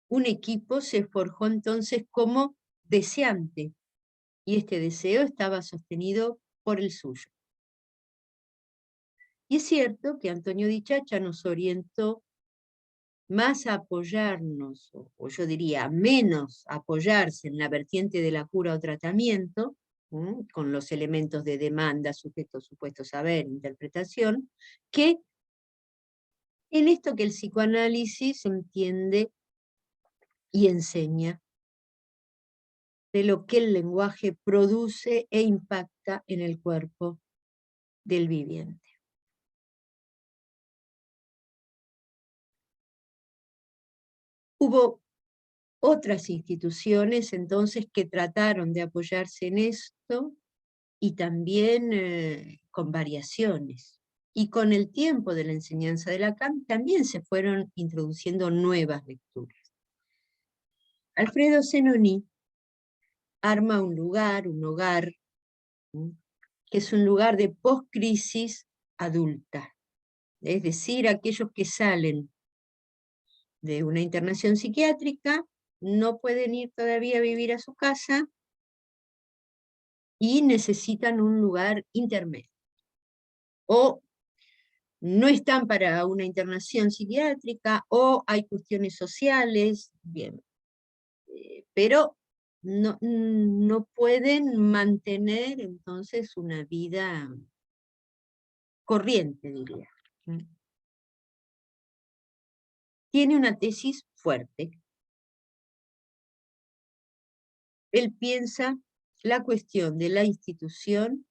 Un equipo se forjó entonces como deseante, y este deseo estaba sostenido por el suyo. Y es cierto que Antonio Di Chacha nos orientó más a apoyarnos, o yo diría menos apoyarse en la vertiente de la cura o tratamiento, con los elementos de demanda, sujeto, supuesto, saber, interpretación, que en esto que el psicoanálisis entiende y enseña de lo que el lenguaje produce e impacta en el cuerpo del viviente. Hubo otras instituciones entonces que trataron de apoyarse en esto y también con variaciones. Y con el tiempo de la enseñanza de Lacan también se fueron introduciendo nuevas lecturas. Alfredo Zenoni arma un lugar, un hogar, que es un lugar de post-crisis adulta. Es decir, aquellos que salen de una internación psiquiátrica no pueden ir todavía a vivir a su casa y necesitan un lugar intermedio. O no están para una internación psiquiátrica, o hay cuestiones sociales, bien, pero no pueden mantener entonces una vida corriente, diría. Tiene una tesis fuerte. Él piensa la cuestión de la institución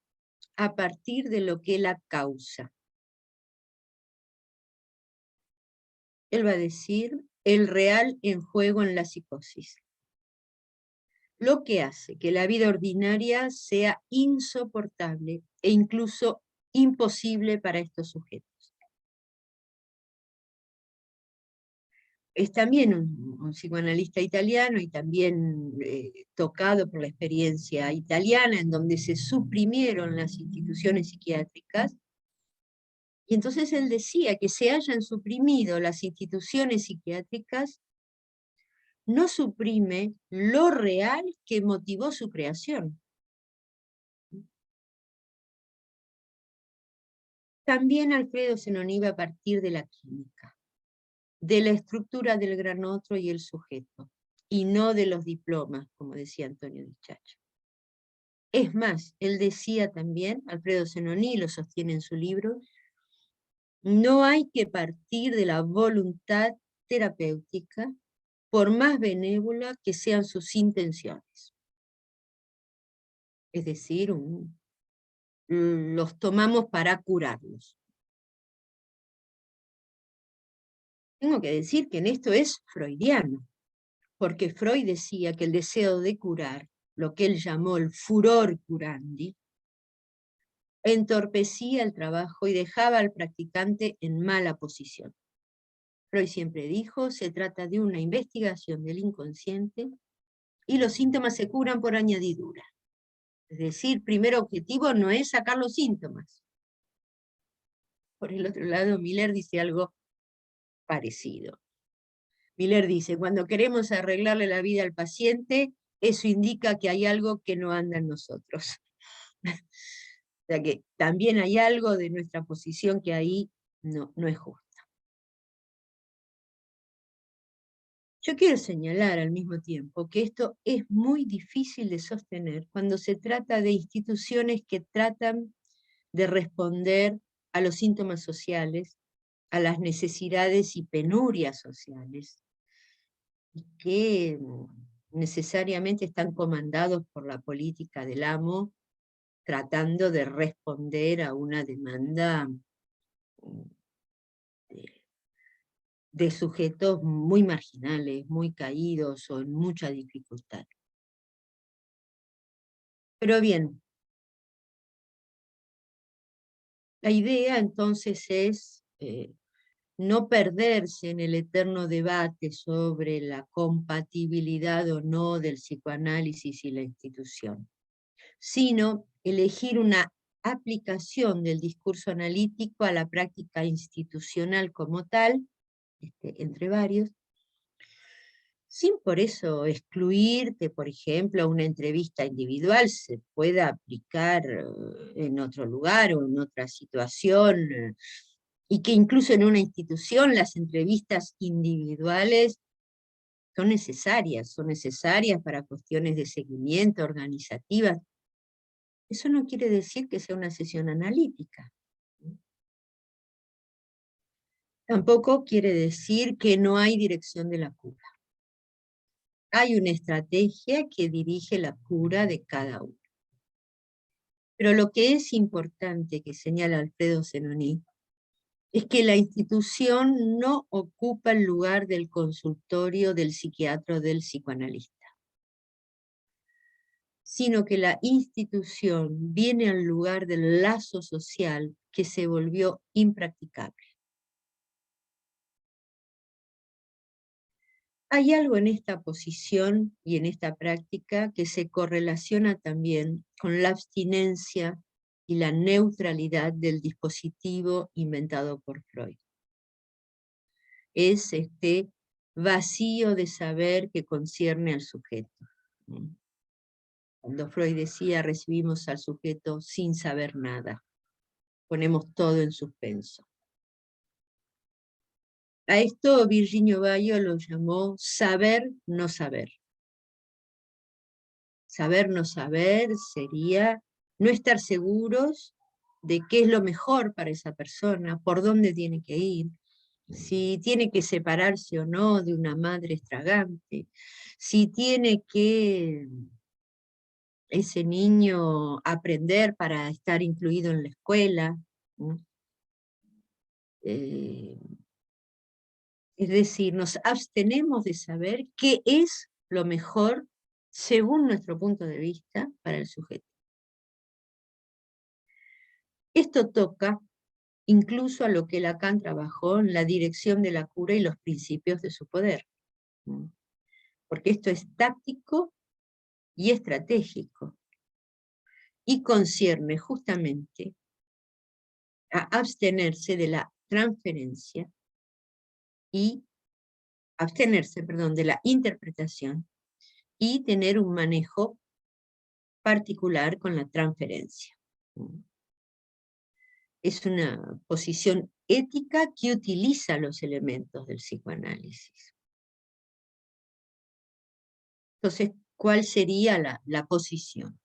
a partir de lo que la causa. Él va a decir el real en juego en la psicosis. Lo que hace que la vida ordinaria sea insoportable e incluso imposible para estos sujetos. Es también un psicoanalista italiano y también tocado por la experiencia italiana, en donde se suprimieron las instituciones psiquiátricas. Y entonces él decía que se hayan suprimido las instituciones psiquiátricas no suprime lo real que motivó su creación. También Alfredo Zenoni iba a partir de la química, de la estructura del gran otro y el sujeto, y no de los diplomas, como decía Antonio Di Chacha. Es más, él decía también, Alfredo Zenoni lo sostiene en su libro, no hay que partir de la voluntad terapéutica, por más benévola que sean sus intenciones. Es decir, los tomamos para curarlos. Tengo que decir que en esto es freudiano, porque Freud decía que el deseo de curar, lo que él llamó el furor curandi, entorpecía el trabajo y dejaba al practicante en mala posición. Freud siempre dijo, se trata de una investigación del inconsciente y los síntomas se curan por añadidura. Es decir, primer objetivo no es sacar los síntomas. Por el otro lado, Miller dice algo parecido. Miller dice, cuando queremos arreglarle la vida al paciente, eso indica que hay algo que no anda en nosotros. O sea que también hay algo de nuestra posición que ahí no es justo. Yo quiero señalar al mismo tiempo que esto es muy difícil de sostener cuando se trata de instituciones que tratan de responder a los síntomas sociales, a las necesidades y penurias sociales, y que necesariamente están comandados por la política del amo, tratando de responder a una demanda de sujetos muy marginales, muy caídos o en mucha dificultad. Pero bien, la idea entonces es no perderse en el eterno debate sobre la compatibilidad o no del psicoanálisis y la institución, sino elegir una aplicación del discurso analítico a la práctica institucional como tal, entre varios, sin por eso excluir que, por ejemplo, una entrevista individual se pueda aplicar en otro lugar o en otra situación, y que incluso en una institución las entrevistas individuales son necesarias para cuestiones de seguimiento, organizativas. Eso no quiere decir que sea una sesión analítica. Tampoco quiere decir que no hay dirección de la cura. Hay una estrategia que dirige la cura de cada uno. Pero lo que es importante, que señala Alfredo Zenoni, es que la institución no ocupa el lugar del consultorio del psiquiatra o del psicoanalista, sino que la institución viene al lugar del lazo social que se volvió impracticable. Hay algo en esta posición y en esta práctica que se correlaciona también con la abstinencia y la neutralidad del dispositivo inventado por Freud. Es este vacío de saber que concierne al sujeto. Cuando Freud decía, recibimos al sujeto sin saber nada, ponemos todo en suspenso. A esto Virginio Bayo lo llamó saber no saber. Saber no saber sería no estar seguros de qué es lo mejor para esa persona, por dónde tiene que ir, si tiene que separarse o no de una madre estragante, si tiene que ese niño aprender para estar incluido en la escuela. Es decir, nos abstenemos de saber qué es lo mejor según nuestro punto de vista para el sujeto. Esto toca incluso a lo que Lacan trabajó en la dirección de la cura y los principios de su poder. Porque esto es táctico y estratégico, y concierne justamente a abstenerse de la transferencia y abstenerse, perdón, de la interpretación y tener un manejo particular con la transferencia. Es una posición ética que utiliza los elementos del psicoanálisis. Entonces, ¿cuál sería la posición?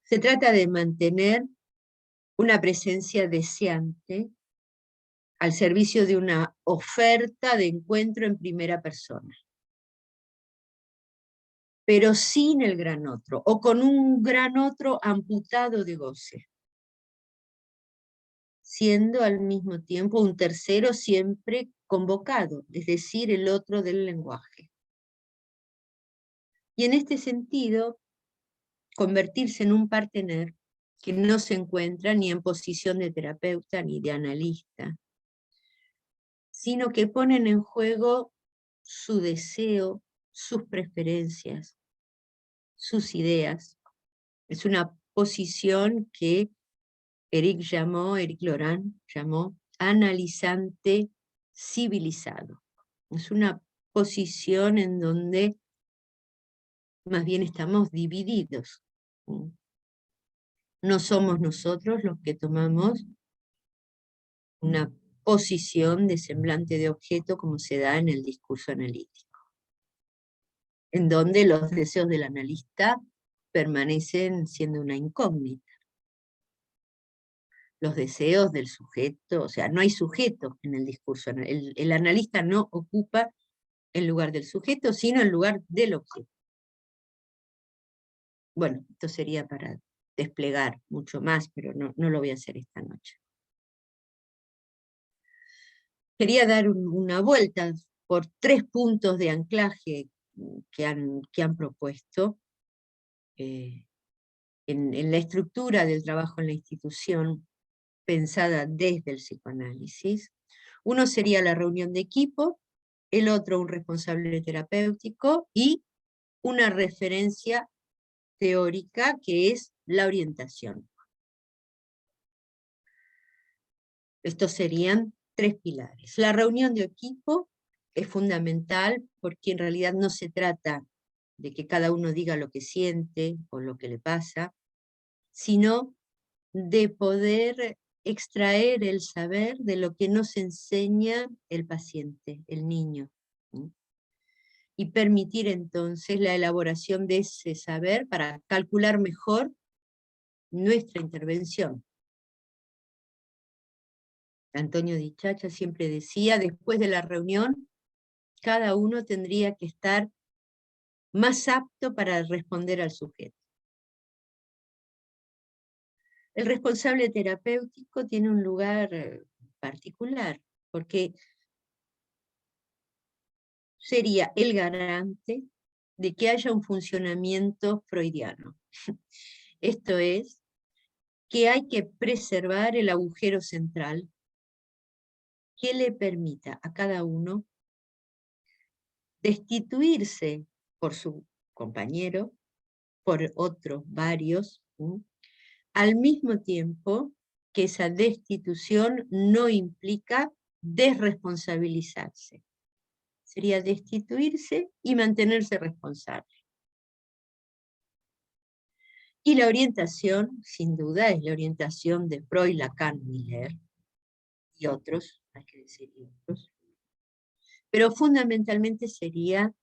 Se trata de mantener una presencia deseante al servicio de una oferta de encuentro en primera persona, pero sin el gran otro, o con un gran otro amputado de goce, siendo al mismo tiempo un tercero siempre convocado, es decir, el otro del lenguaje. Y en este sentido, convertirse en un partener que no se encuentra ni en posición de terapeuta ni de analista, sino que ponen en juego su deseo, sus preferencias, sus ideas. Es una posición que Eric Laurent llamó analizante civilizado. Es una posición en donde más bien estamos divididos. No somos nosotros los que tomamos una posición de semblante de objeto como se da en el discurso analítico, en donde los deseos del analista permanecen siendo una incógnita. Los deseos del sujeto, o sea, no hay sujeto en el discurso. El analista no ocupa el lugar del sujeto, sino el lugar del objeto. Bueno, esto sería para desplegar mucho más, pero no lo voy a hacer esta noche. Quería dar una vuelta por 3 puntos de anclaje que han propuesto en la estructura del trabajo en la institución, pensada desde el psicoanálisis. Uno sería la reunión de equipo, el otro un responsable terapéutico y una referencia teórica que es la orientación. Estos serían 3 pilares. La reunión de equipo es fundamental porque en realidad no se trata de que cada uno diga lo que siente o lo que le pasa, sino de poder extraer el saber de lo que nos enseña el paciente, el niño, ¿sí? Y permitir entonces la elaboración de ese saber para calcular mejor nuestra intervención. Antonio Di Chacha siempre decía, después de la reunión, cada uno tendría que estar más apto para responder al sujeto. El responsable terapéutico tiene un lugar particular, porque sería el garante de que haya un funcionamiento freudiano. Esto es, que hay que preservar el agujero central que le permita a cada uno destituirse por su compañero, por otros varios, ¿sí? Al mismo tiempo que esa destitución no implica desresponsabilizarse. Sería destituirse y mantenerse responsable. Y la orientación, sin duda, es la orientación de Freud, Lacan, Miller y otros, hay que decir y otros. Pero fundamentalmente sería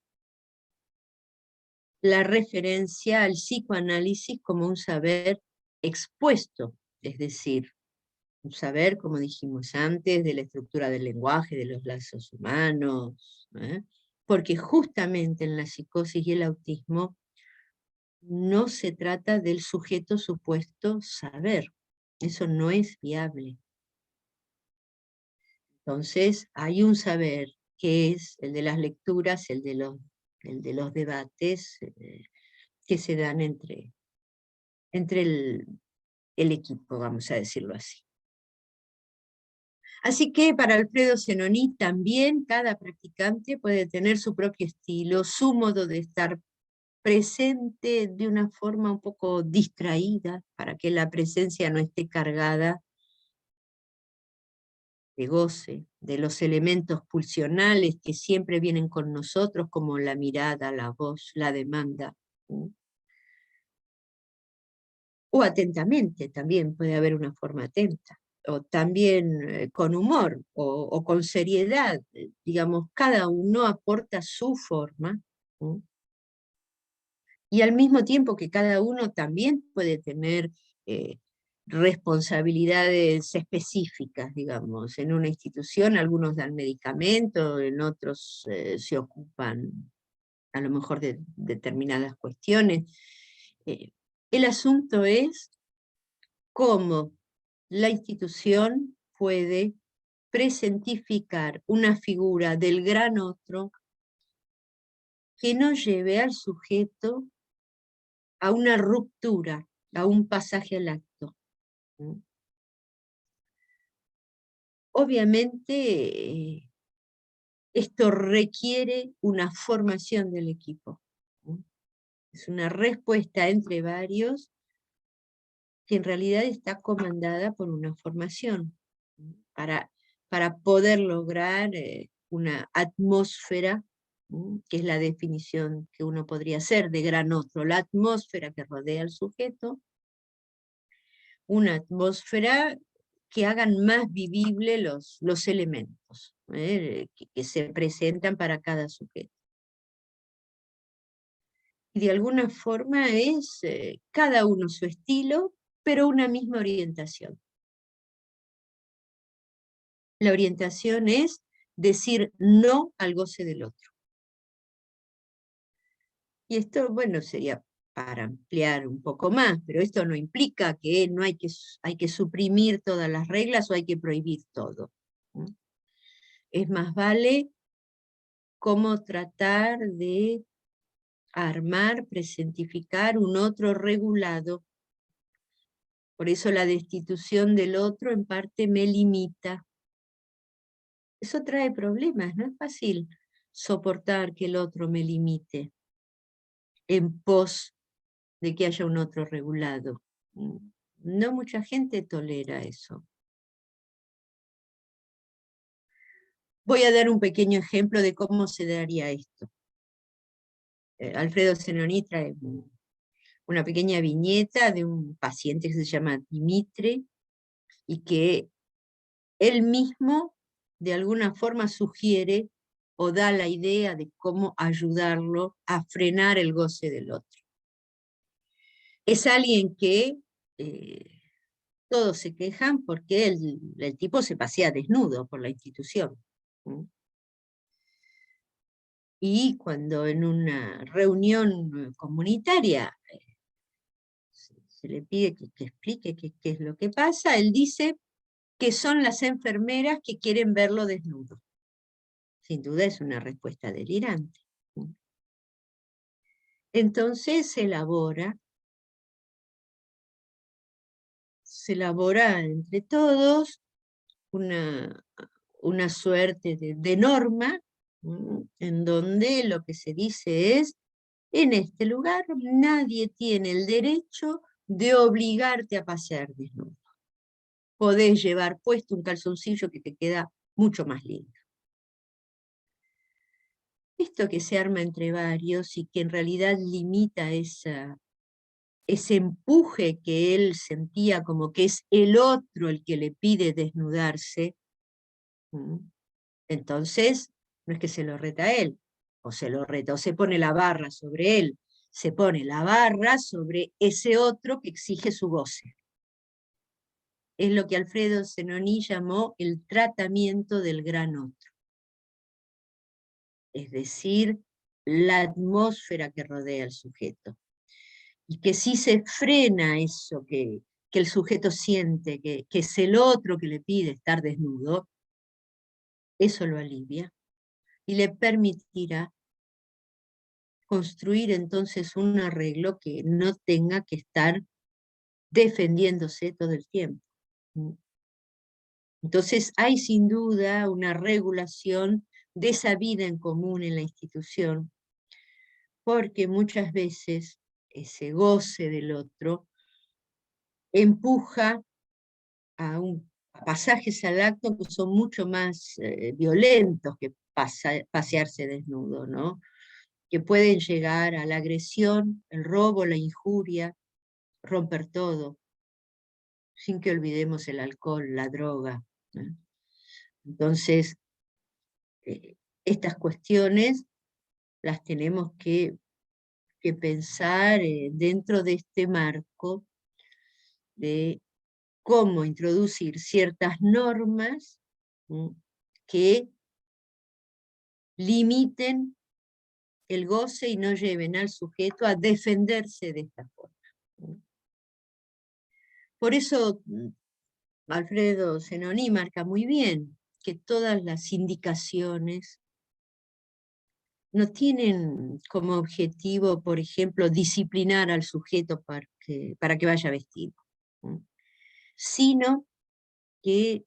la referencia al psicoanálisis como un saber expuesto, es decir, un saber, como dijimos antes, de la estructura del lenguaje, de los lazos humanos, ¿eh? Porque justamente en la psicosis y el autismo no se trata del sujeto supuesto saber, eso no es viable. Entonces hay un saber que es el de las lecturas, el de los debates que se dan entre el equipo, vamos a decirlo así. Así que para Alfredo Zenoni también cada practicante puede tener su propio estilo, su modo de estar presente de una forma un poco distraída, para que la presencia no esté cargada de goce, de los elementos pulsionales que siempre vienen con nosotros, como la mirada, la voz, la demanda. ¿Sí? O atentamente, también puede haber una forma atenta. O también con humor o con seriedad. Digamos, cada uno aporta su forma, ¿sí? Y al mismo tiempo que cada uno también puede tener responsabilidades específicas, digamos. En una institución algunos dan medicamentos, en otros se ocupan a lo mejor de determinadas cuestiones. El asunto es cómo la institución puede presentificar una figura del gran otro que no lleve al sujeto a una ruptura, a un pasaje al acto. Obviamente, esto requiere una formación del equipo. Es una respuesta entre varios que en realidad está comandada por una formación, para, para poder lograr una atmósfera, que es la definición que uno podría hacer de gran otro, la atmósfera que rodea al sujeto, una atmósfera que hagan más vivible los elementos que se presentan para cada sujeto. Y de alguna forma es cada uno su estilo, pero una misma orientación. La orientación es decir no al goce del otro. Y esto, bueno, sería para ampliar un poco más, pero esto no implica que no hay que suprimir todas las reglas o hay que prohibir todo. Es más vale cómo tratar de armar, presentificar un otro regulado Por eso la destitución del otro en parte me limita. Eso trae problemas, no es fácil soportar que el otro me limite en pos de que haya un otro regulado. No mucha gente tolera eso. Voy a dar un pequeño ejemplo de cómo se daría esto. Alfredo Zenoni trae una pequeña viñeta de un paciente que se llama Dimitri y que él mismo de alguna forma sugiere o da la idea de cómo ayudarlo a frenar el goce del otro. Es alguien que todos se quejan porque el tipo se pasea desnudo por la institución. Y cuando en una reunión comunitaria se le pide que explique qué es lo que pasa, él dice que son las enfermeras que quieren verlo desnudo. Sin duda es una respuesta delirante. Entonces se elabora entre todos una suerte de norma en donde lo que se dice es: en este lugar nadie tiene el derecho de obligarte a pasear desnudo. Podés llevar puesto un calzoncillo que te queda mucho más lindo. Esto que se arma entre varios y que en realidad limita ese empuje que él sentía como que es el otro el que le pide desnudarse, entonces no es que se lo reta a él, o se lo reta, o se pone la barra sobre él, se pone la barra sobre ese otro que exige su goce. Es lo que Alfredo Zenoni llamó el tratamiento del gran otro. Es decir, la atmósfera que rodea al sujeto. Y que si se frena eso que el sujeto siente, que es el otro que le pide estar desnudo, eso lo alivia y le permitirá construir entonces un arreglo que no tenga que estar defendiéndose todo el tiempo. Entonces hay sin duda una regulación de esa vida en común en la institución, porque muchas veces ese goce del otro empuja a pasajes al acto que son mucho más violentos que pasearse desnudo, ¿no? Que pueden llegar a la agresión, el robo, la injuria, romper todo, sin que olvidemos el alcohol, la droga, ¿no? Entonces, estas cuestiones las tenemos que pensar dentro de este marco de cómo introducir ciertas normas que limiten el goce y no lleven al sujeto a defenderse de esta forma. Por eso Alfredo Zenoni marca muy bien que todas las indicaciones no tienen como objetivo, por ejemplo, disciplinar al sujeto para que vaya vestido, sino que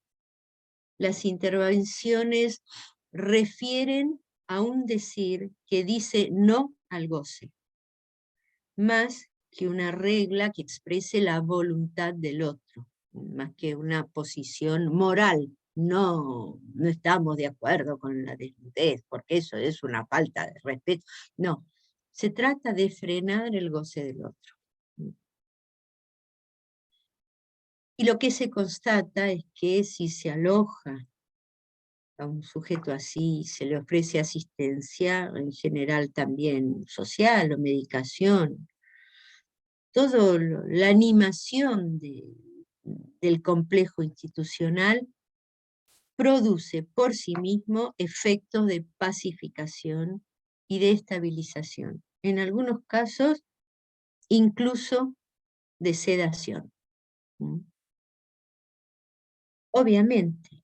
las intervenciones refieren a un decir que dice no al goce, más que una regla que exprese la voluntad del otro, más que una posición moral. No estamos de acuerdo con la desnudez, porque eso es una falta de respeto. No, se trata de frenar el goce del otro. Y lo que se constata es que si se aloja a un sujeto así, se le ofrece asistencia, en general también social o medicación, toda la animación del complejo institucional produce por sí mismo efectos de pacificación y de estabilización. En algunos casos, incluso de sedación. Obviamente,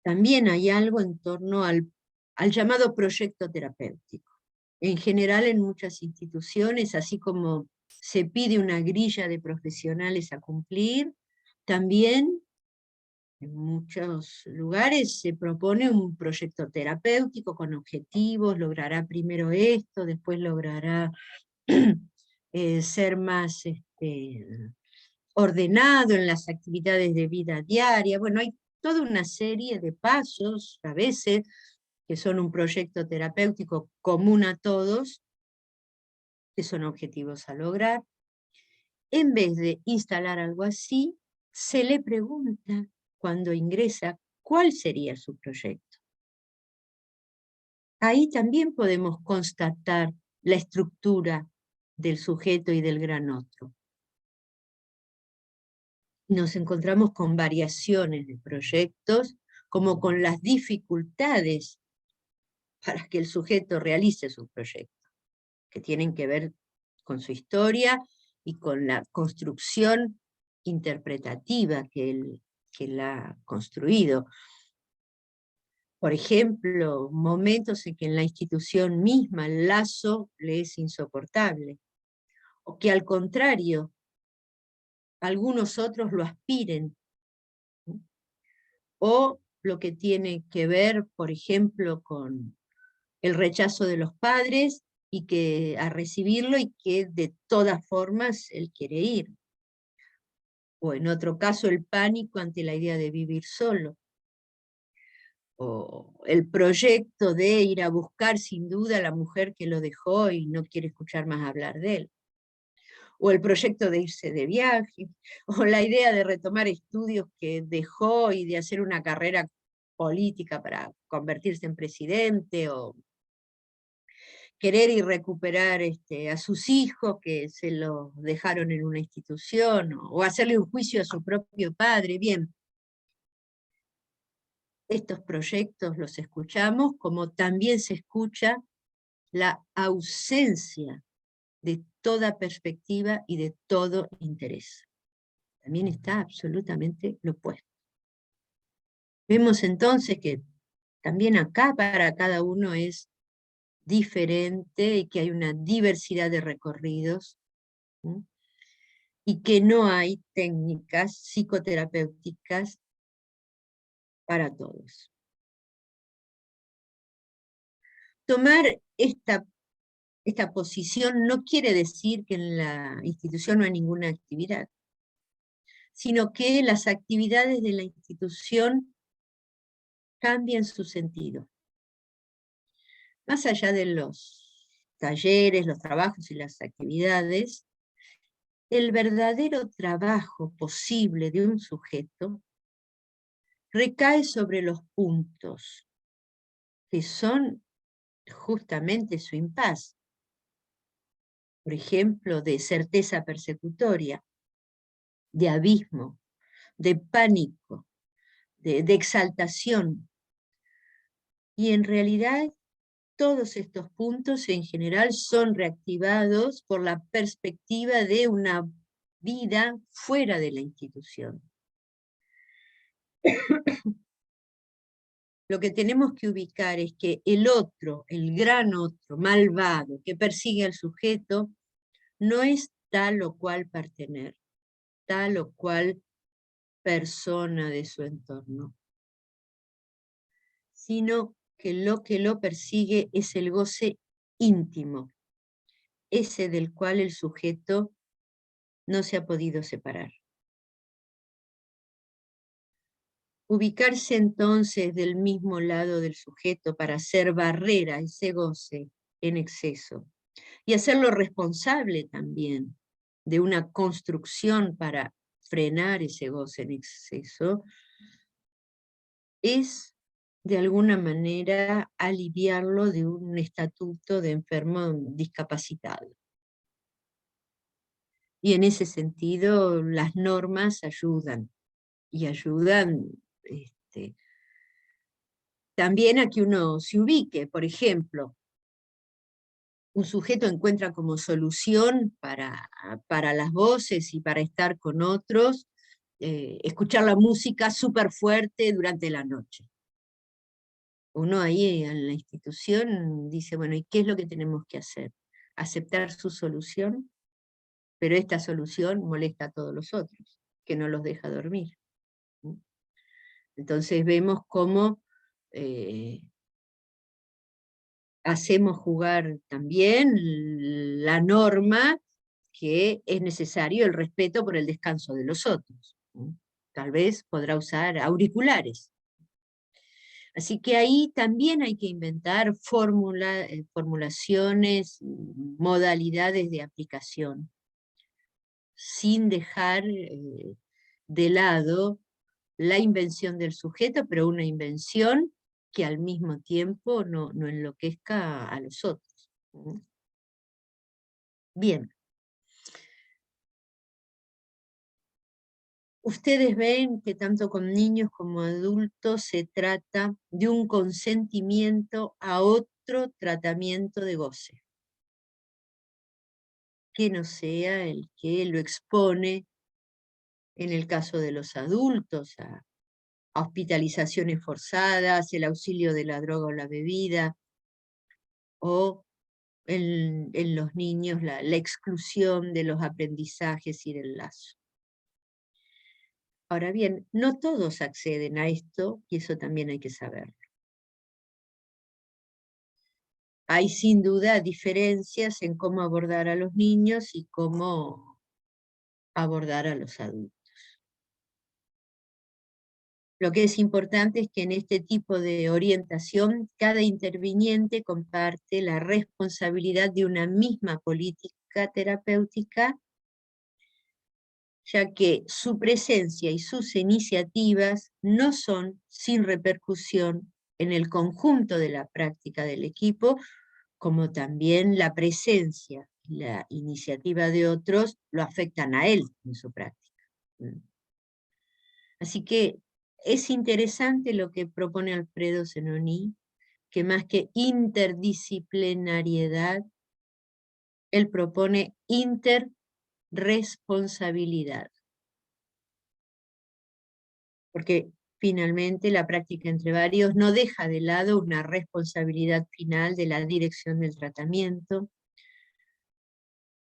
también hay algo en torno al llamado proyecto terapéutico. En general, en muchas instituciones, así como se pide una grilla de profesionales a cumplir. También en muchos lugares se propone un proyecto terapéutico con objetivos, logrará primero esto, después logrará ser más ordenado en las actividades de vida diaria. Bueno, hay toda una serie de pasos, a veces, que son un proyecto terapéutico común a todos, que son objetivos a lograr. En vez de instalar algo así, se le pregunta cuando ingresa cuál sería su proyecto. Ahí también podemos constatar la estructura del sujeto y del gran otro. Nos encontramos con variaciones de proyectos, como con las dificultades para que el sujeto realice su proyecto, que tienen que ver con su historia y con la construcción interpretativa que él ha construido. Por ejemplo, momentos en que en la institución misma el lazo le es insoportable, o que al contrario, algunos otros lo aspiren, ¿no? O lo que tiene que ver, por ejemplo, con el rechazo de los padres y que a recibirlo y que de todas formas él quiere ir. O en otro caso el pánico ante la idea de vivir solo. O el proyecto de ir a buscar sin duda a la mujer que lo dejó y no quiere escuchar más hablar de él. O el proyecto de irse de viaje, o la idea de retomar estudios que dejó y de hacer una carrera política para convertirse en presidente, o querer y recuperar a sus hijos que se los dejaron en una institución, o hacerle un juicio a su propio padre. Bien, estos proyectos los escuchamos, como también se escucha la ausencia de toda perspectiva y de todo interés. También está absolutamente lo opuesto. Vemos entonces que también acá para cada uno es diferente y que hay una diversidad de recorridos, ¿sí? Y que no hay técnicas psicoterapéuticas para todos. Tomar esta posición no quiere decir que en la institución no hay ninguna actividad, sino que las actividades de la institución cambian su sentido. Más allá de los talleres, los trabajos y las actividades, el verdadero trabajo posible de un sujeto recae sobre los puntos que son justamente su impas. Por ejemplo, de certeza persecutoria, de abismo, de pánico, de exaltación. Y en realidad todos estos puntos en general son reactivados por la perspectiva de una vida fuera de la institución. Lo que tenemos que ubicar es que el otro, el gran otro, malvado, que persigue al sujeto, no es tal o cual partener, tal o cual persona de su entorno, sino que lo persigue es el goce íntimo, ese del cual el sujeto no se ha podido separar. Ubicarse entonces del mismo lado del sujeto para hacer barrera a ese goce en exceso y hacerlo responsable también de una construcción para frenar ese goce en exceso, es de alguna manera aliviarlo de un estatuto de enfermo discapacitado. Y en ese sentido las normas ayudan, y ayudan también a que uno se ubique. Por ejemplo, un sujeto encuentra como solución para las voces y para estar con otros, escuchar la música súper fuerte durante la noche. Uno ahí en la institución dice, bueno, ¿y qué es lo que tenemos que hacer? ¿Aceptar su solución? pero esta solución molesta a todos los otros, que no los deja dormir. Entonces vemos cómo hacemos jugar también la norma que es necesario el respeto por el descanso de los otros. Tal vez podrá usar auriculares. Así que ahí también hay que inventar formulaciones, modalidades de aplicación, sin dejar de lado la invención del sujeto, pero una invención que al mismo tiempo no enloquezca a los otros. Bien. Ustedes ven que tanto con niños como adultos se trata de un consentimiento a otro tratamiento de goce, que no sea el que lo expone, en el caso de los adultos, a hospitalizaciones forzadas, el auxilio de la droga o la bebida, o en los niños la exclusión de los aprendizajes y del lazo. Ahora bien, no todos acceden a esto, y eso también hay que saberlo. Hay sin duda diferencias en cómo abordar a los niños y cómo abordar a los adultos. Lo que es importante es que en este tipo de orientación, cada interviniente comparte la responsabilidad de una misma política terapéutica, ya que su presencia y sus iniciativas no son sin repercusión en el conjunto de la práctica del equipo, como también la presencia y la iniciativa de otros lo afectan a él en su práctica. Así que es interesante lo que propone Alfredo Zenoni, que más que interdisciplinariedad, él propone interresponsabilidad. Porque finalmente la práctica entre varios no deja de lado una responsabilidad final de la dirección del tratamiento,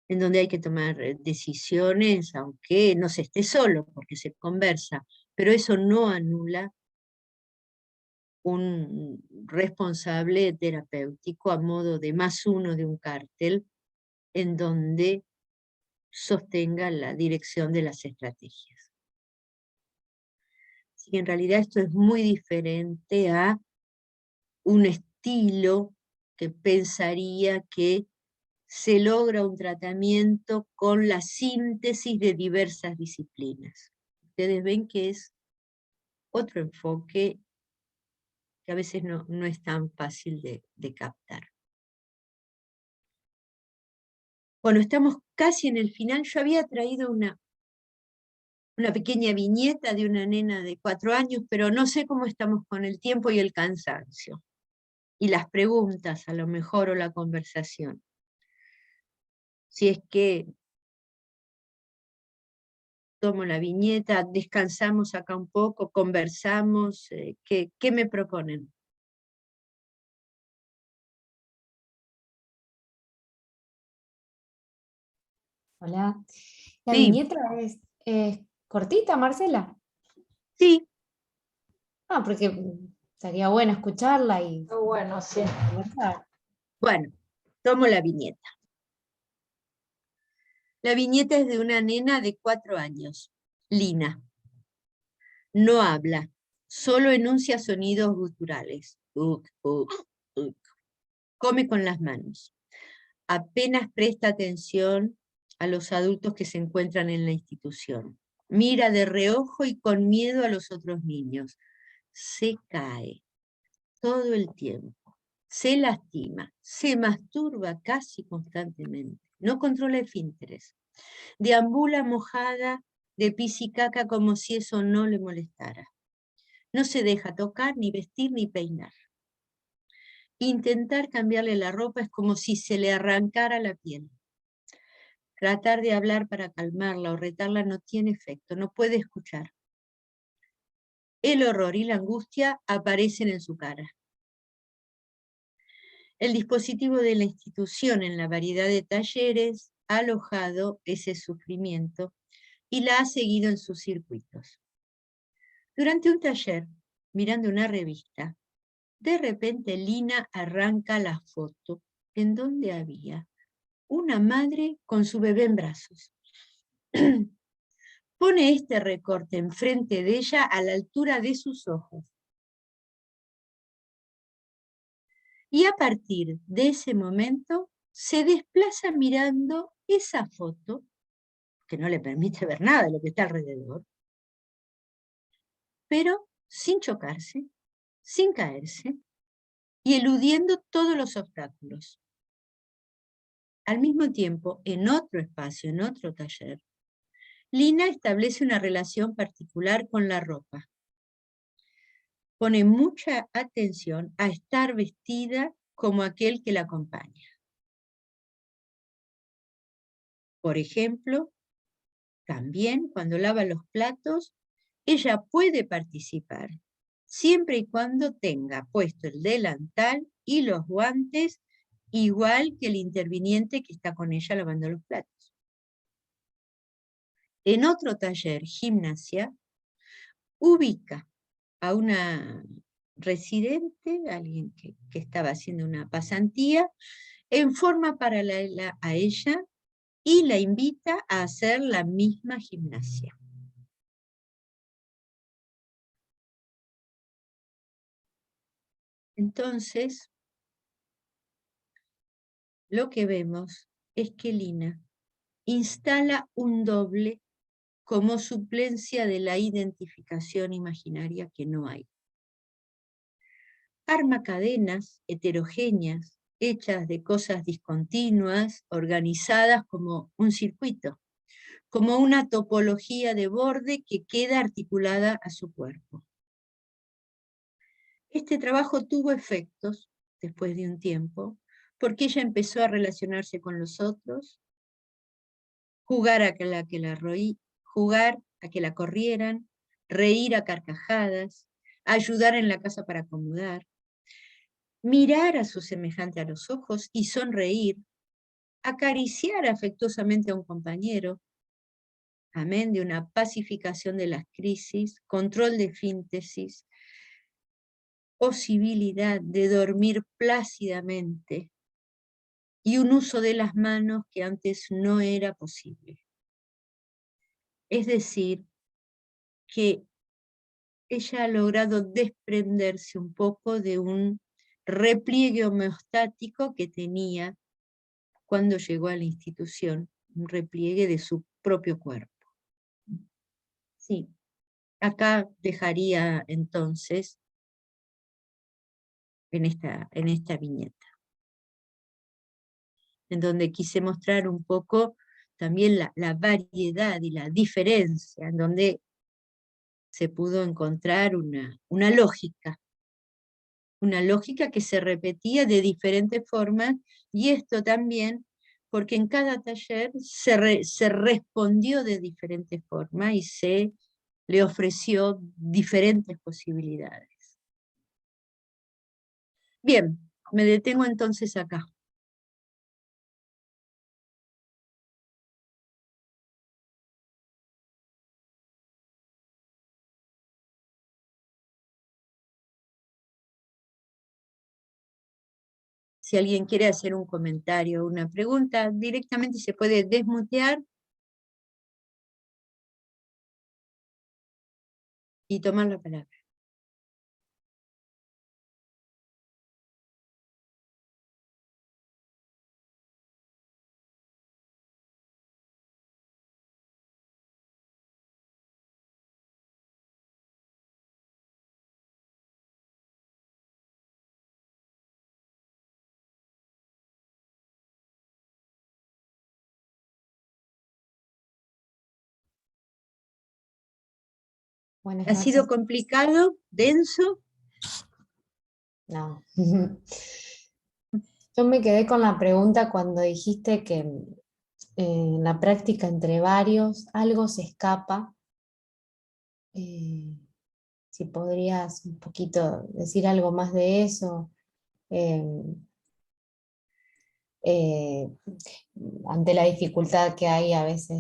en donde hay que tomar decisiones, aunque no se esté solo, porque se conversa, pero eso no anula un responsable terapéutico a modo de +1 de un cártel, en donde sostenga la dirección de las estrategias. Así que en realidad esto es muy diferente a un estilo que pensaría que se logra un tratamiento con la síntesis de diversas disciplinas. Ustedes ven que es otro enfoque que a veces no es tan fácil de captar. Bueno, estamos casi en el final. Yo había traído una pequeña viñeta de una nena de 4 años, pero no sé cómo estamos con el tiempo y el cansancio. Y las preguntas, a lo mejor, o la conversación. Si es que tomo la viñeta, descansamos acá un poco, conversamos, ¿qué me proponen? Hola. La Sí, viñeta es cortita, Marcela. sí. Porque estaría bueno escucharla y Bueno, sí. conversar. Bueno, tomo la viñeta. La viñeta es de una nena de 4 años, Lina. No habla, solo enuncia sonidos guturales. Uk, uk, uk. Come con las manos. Apenas presta atención a los adultos que se encuentran en la institución. Mira de reojo y con miedo a los otros niños. Se cae todo el tiempo. Se lastima, se masturba casi constantemente. No controla esfínteres. Deambula mojada de pis y caca como si eso no le molestara. No se deja tocar, ni vestir, ni peinar. Intentar cambiarle la ropa es como si se le arrancara la piel. Tratar de hablar para calmarla o retarla no tiene efecto, no puede escuchar. El horror y la angustia aparecen en su cara. El dispositivo de la institución en la variedad de talleres alojado ese sufrimiento y la ha seguido en sus circuitos. Durante un taller, mirando una revista, de repente Lina arranca la foto en donde había una madre con su bebé en brazos. Pone este recorte enfrente de ella a la altura de sus ojos. Y a partir de ese momento se desplaza mirando esa foto, que no le permite ver nada de lo que está alrededor, pero sin chocarse, sin caerse y eludiendo todos los obstáculos. Al mismo tiempo, en otro espacio, en otro taller, Lina establece una relación particular con la ropa. Pone mucha atención a estar vestida como aquel que la acompaña. Por ejemplo, también cuando lava los platos, ella puede participar, siempre y cuando tenga puesto el delantal y los guantes, igual que el interviniente que está con ella lavando los platos. En otro taller, gimnasia, ubica a una residente, alguien que estaba haciendo una pasantía, en forma paralela a ella y la invita a hacer la misma gimnasia. Entonces, lo que vemos es que Lina instala un doble como suplencia de la identificación imaginaria que no hay. Arma cadenas heterogéneas, hechas de cosas discontinuas, organizadas como un circuito, como una topología de borde que queda articulada a su cuerpo. Este trabajo tuvo efectos después de un tiempo, porque ella empezó a relacionarse con los otros, jugar a que la corrieran, reír a carcajadas, ayudar en la casa para acomodar, mirar a su semejante a los ojos y sonreír, acariciar afectuosamente a un compañero, amén de una pacificación de las crisis, control de síntesis, posibilidad de dormir plácidamente y un uso de las manos que antes no era posible. Es decir, que ella ha logrado desprenderse un poco de un repliegue homeostático que tenía cuando llegó a la institución, un repliegue de su propio cuerpo. Sí, acá dejaría entonces en esta viñeta, en donde quise mostrar un poco también la variedad y la diferencia, en donde se pudo encontrar una lógica que se repetía de diferentes formas, y esto también porque en cada taller se respondió de diferentes formas y se le ofreció diferentes posibilidades. Bien, me detengo entonces acá. Si alguien quiere hacer un comentario o una pregunta, directamente se puede desmutear y tomar la palabra. Buenas ¿Ha sido noches. complicado, denso? No. Yo me quedé con la pregunta cuando dijiste que en la práctica entre varios algo se escapa. Si podrías un poquito decir algo más de eso. ante la dificultad que hay a veces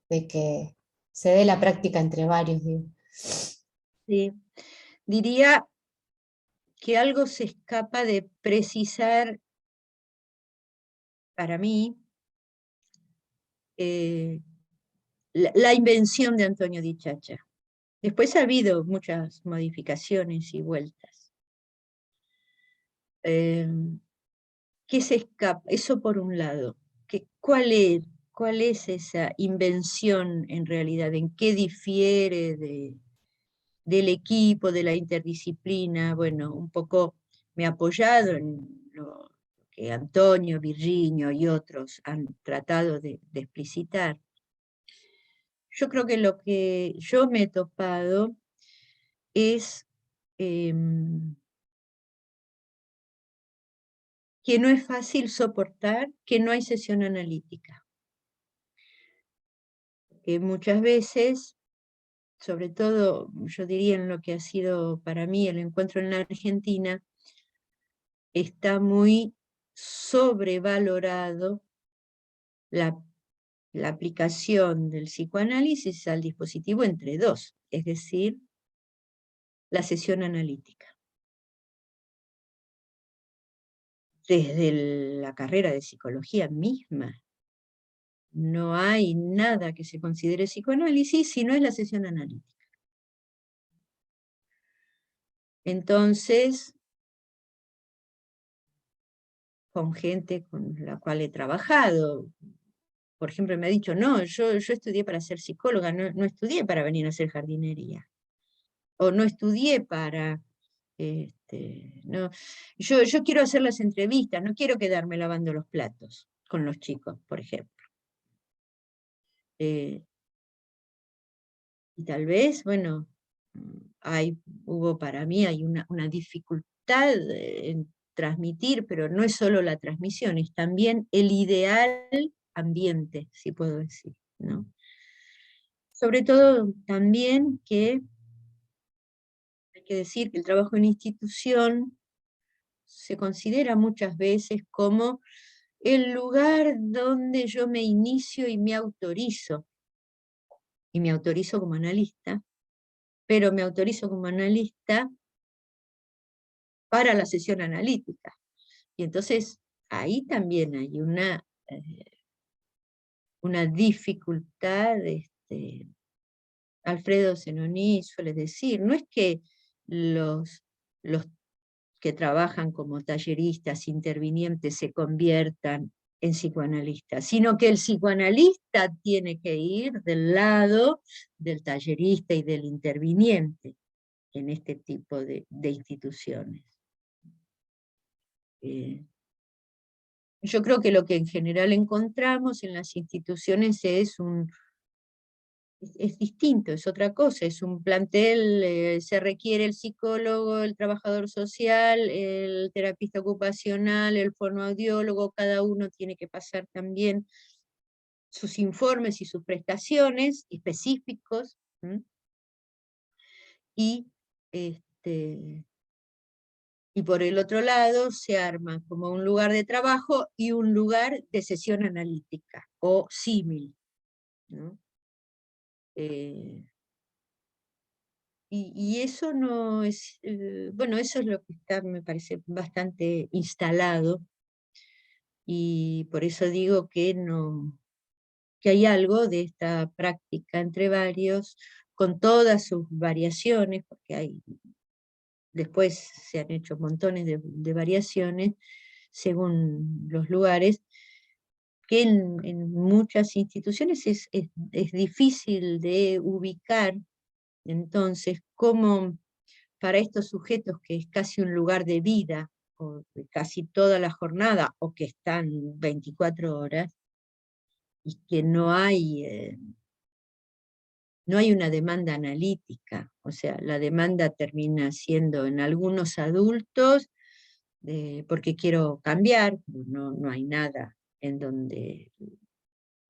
de que se dé la práctica entre varios, digo. Sí. Diría que algo se escapa de precisar para mí la invención de Antonio Di Chacha. Después ha habido muchas modificaciones y vueltas. ¿Qué se escapa? Eso por un lado. ¿Cuál es esa invención en realidad? ¿En qué difiere del equipo, de la interdisciplina? Bueno, un poco me he apoyado en lo que Antonio, Virginio y otros han tratado de explicitar. Yo creo que lo que yo me he topado es que no es fácil soportar que no hay sesión analítica. Que muchas veces, sobre todo, yo diría en lo que ha sido para mí el encuentro en la Argentina, está muy sobrevalorado la aplicación del psicoanálisis al dispositivo entre dos, es decir, la sesión analítica. Desde la carrera de psicología misma, no hay nada que se considere psicoanálisis si no es la sesión analítica. Entonces, con gente con la cual he trabajado, por ejemplo, me ha dicho, no, yo estudié para ser psicóloga, no estudié para venir a hacer jardinería. O no estudié para... no, yo quiero hacer las entrevistas, no quiero quedarme lavando los platos con los chicos, por ejemplo. Y tal vez, bueno, hubo para mí, hay una dificultad en transmitir, pero no es solo la transmisión, es también el ideal ambiente, si puedo decir, ¿no? Sobre todo también que hay que decir que el trabajo en institución se considera muchas veces como el lugar donde yo me inicio y me autorizo como analista, pero me autorizo como analista para la sesión analítica. Y entonces ahí también hay una dificultad. Alfredo Zenoni suele decir, no es que los que trabajan como talleristas, intervinientes, se conviertan en psicoanalistas, sino que el psicoanalista tiene que ir del lado del tallerista y del interviniente en este tipo de instituciones. Yo creo que lo que en general encontramos en las instituciones es distinto, es otra cosa, es un plantel, se requiere el psicólogo, el trabajador social, el terapista ocupacional, el fonoaudiólogo, cada uno tiene que pasar también sus informes y sus prestaciones específicos, ¿m? Y por el otro lado se arma como un lugar de trabajo y un lugar de sesión analítica, o símil, ¿no? Y eso no es, bueno, eso es lo que está, me parece, bastante instalado, y por eso digo que que hay algo de esta práctica entre varios, con todas sus variaciones, porque después se han hecho montones de variaciones según los lugares, que en muchas instituciones es difícil de ubicar. Entonces, cómo para estos sujetos que es casi un lugar de vida, o de casi toda la jornada, o que están 24 horas, y que no hay una demanda analítica, o sea, la demanda termina siendo en algunos adultos, porque quiero cambiar, no hay nada en donde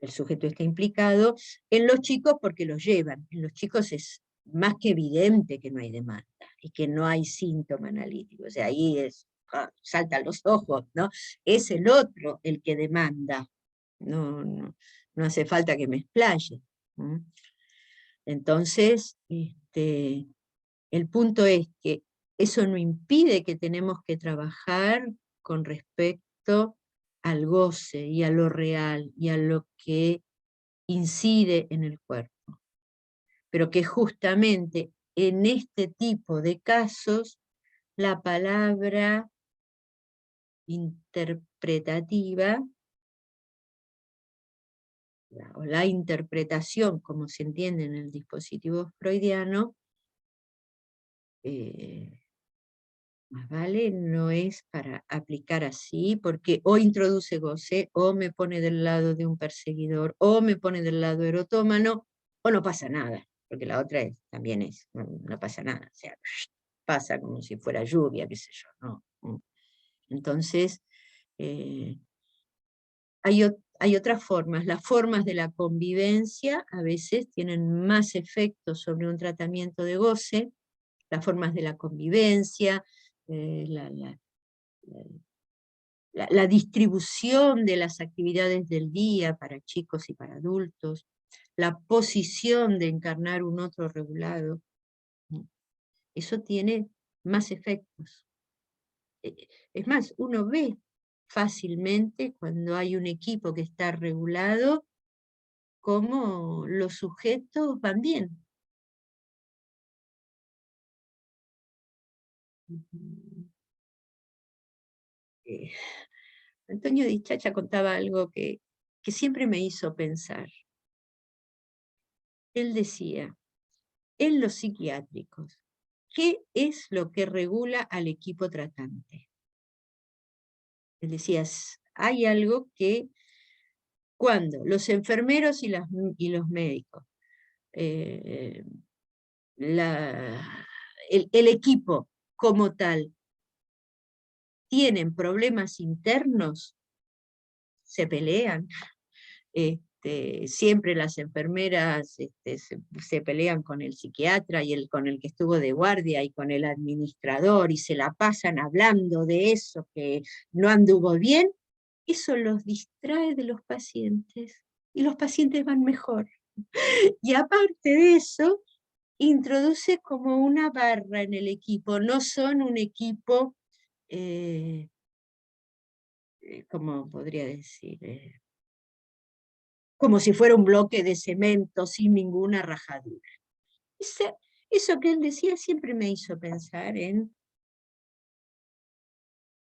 el sujeto está implicado, en los chicos porque los llevan, en los chicos es más que evidente que no hay demanda, y que no hay síntoma analítico, o sea, ahí es salta a los ojos, ¿no? Es el otro el que demanda. No hace falta que me explaye. Entonces, el punto es que eso no impide que tenemos que trabajar con respecto al goce y a lo real y a lo que incide en el cuerpo. Pero que justamente en este tipo de casos la palabra interpretativa o la interpretación, como se entiende en el dispositivo freudiano, más vale no es para aplicar así, porque o introduce goce, o me pone del lado de un perseguidor, o me pone del lado erotómano, o no pasa nada, porque la otra también es, no pasa nada, o sea, pasa como si fuera lluvia, qué sé yo, ¿no? Entonces, hay otras formas. Las formas de la convivencia a veces tienen más efecto sobre un tratamiento de goce, las formas de la convivencia, la distribución de las actividades del día para chicos y para adultos, la posición de encarnar un otro regulado. Eso tiene más efectos. Es más, uno ve fácilmente cuando hay un equipo que está regulado cómo los sujetos van bien. Eh, Antonio Di Chacha contaba algo que siempre me hizo pensar. Él decía, en los psiquiátricos, ¿qué es lo que regula al equipo tratante? Él decía, hay algo que cuando los enfermeros y los médicos, eh, el equipo como tal, tienen problemas internos, se pelean. Siempre las enfermeras se pelean con el psiquiatra y con el que estuvo de guardia y con el administrador y se la pasan hablando de eso que no anduvo bien. Eso los distrae de los pacientes y los pacientes van mejor. Y aparte de eso, introduce como una barra en el equipo. No son un equipo, ¿cómo podría decir? Como si fuera un bloque de cemento sin ninguna rajadura. Eso que él decía siempre me hizo pensar en,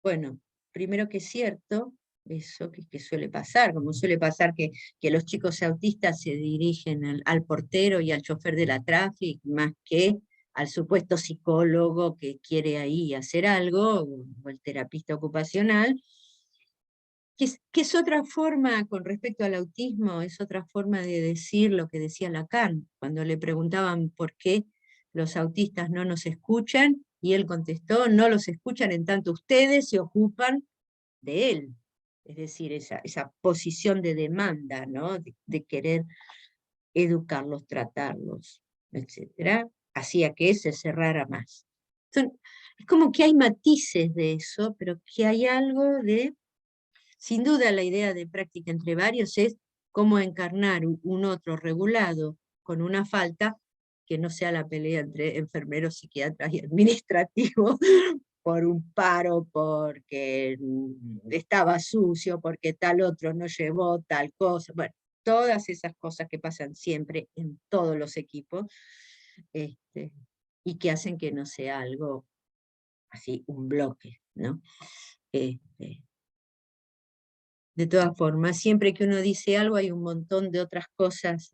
bueno, primero que es cierto, eso que suele pasar, como suele pasar que los chicos autistas se dirigen al portero y al chofer de la tráfico, más que al supuesto psicólogo que quiere ahí hacer algo, o el terapista ocupacional, que es otra forma, con respecto al autismo, es otra forma de decir lo que decía Lacan, cuando le preguntaban por qué los autistas no nos escuchan, y él contestó, no los escuchan en tanto ustedes se ocupan de él. Es decir, esa posición de demanda, ¿no? De querer educarlos, tratarlos, etc., hacía que se cerrara más. Entonces, es como que hay matices de eso, pero que hay algo de... Sin duda la idea de práctica entre varios es cómo encarnar un otro regulado con una falta que no sea la pelea entre enfermeros, psiquiatras y administrativos por un paro, porque estaba sucio, porque tal otro no llevó tal cosa. Bueno, todas esas cosas que pasan siempre en todos los equipos, y que hacen que no sea algo así, un bloque, ¿no? De todas formas, siempre que uno dice algo hay un montón de otras cosas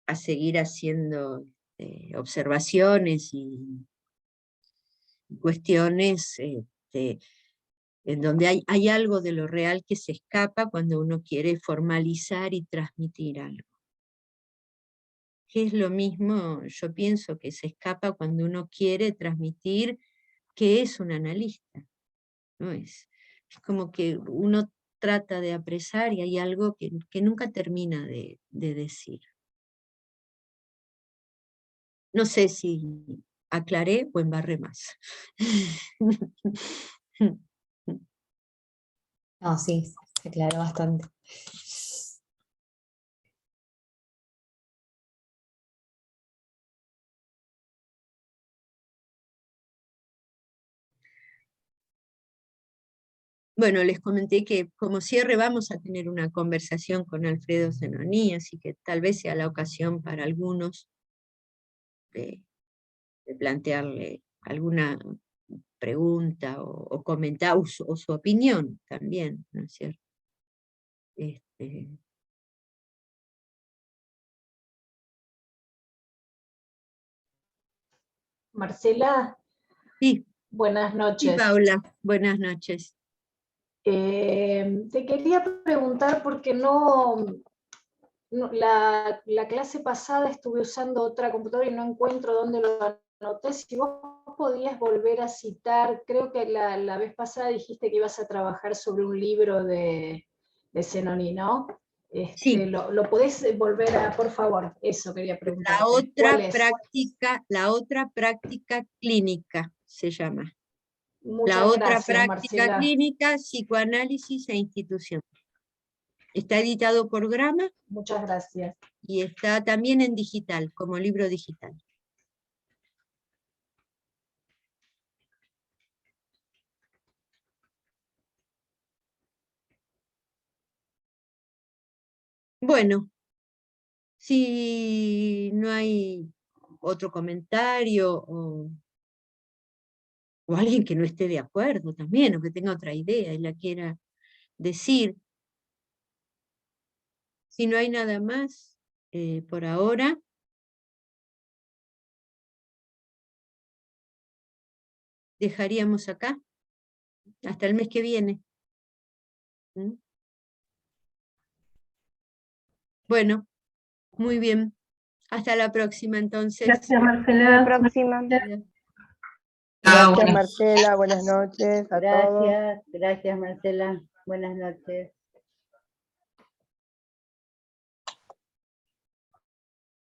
a seguir haciendo, observaciones y cuestiones en donde hay algo de lo real que se escapa cuando uno quiere formalizar y transmitir algo. Que es lo mismo, yo pienso que se escapa cuando uno quiere transmitir qué es un analista. ¿No? Es como que uno trata de apresar y hay algo que nunca termina de decir. No sé si aclaré o embarré más. No, sí, se aclaró bastante. Bueno, les comenté que como cierre vamos a tener una conversación con Alfredo Zenoní, así que tal vez sea la ocasión para algunos de plantearle alguna pregunta o comentar, o su opinión también, ¿no es cierto? Marcela, Sí, buenas sí, noches. Paula, buenas noches. Te quería preguntar porque la clase pasada estuve usando otra computadora y no encuentro dónde lo anoté. Si vos podías volver a citar, creo que la vez pasada dijiste que ibas a trabajar sobre un libro de Zenoní, ¿no? Sí. ¿Lo podés volver a, por favor? Eso quería preguntarte. La otra práctica clínica se llama. Muchas La otra gracias, práctica Marcela. clínica, psicoanálisis e institución. Está editado por Grama. Muchas gracias. Y está también en digital, como libro digital. Bueno, si no hay otro comentario o alguien que no esté de acuerdo también, o que tenga otra idea y la quiera decir. Si no hay nada más por ahora, dejaríamos acá hasta el mes que viene. ¿Mm? Bueno, muy bien. Hasta la próxima, entonces. Gracias, Marcela. Hasta la próxima. Chao, Gracias, Marcela. Buenas noches a todos. gracias, Marcela. Buenas noches.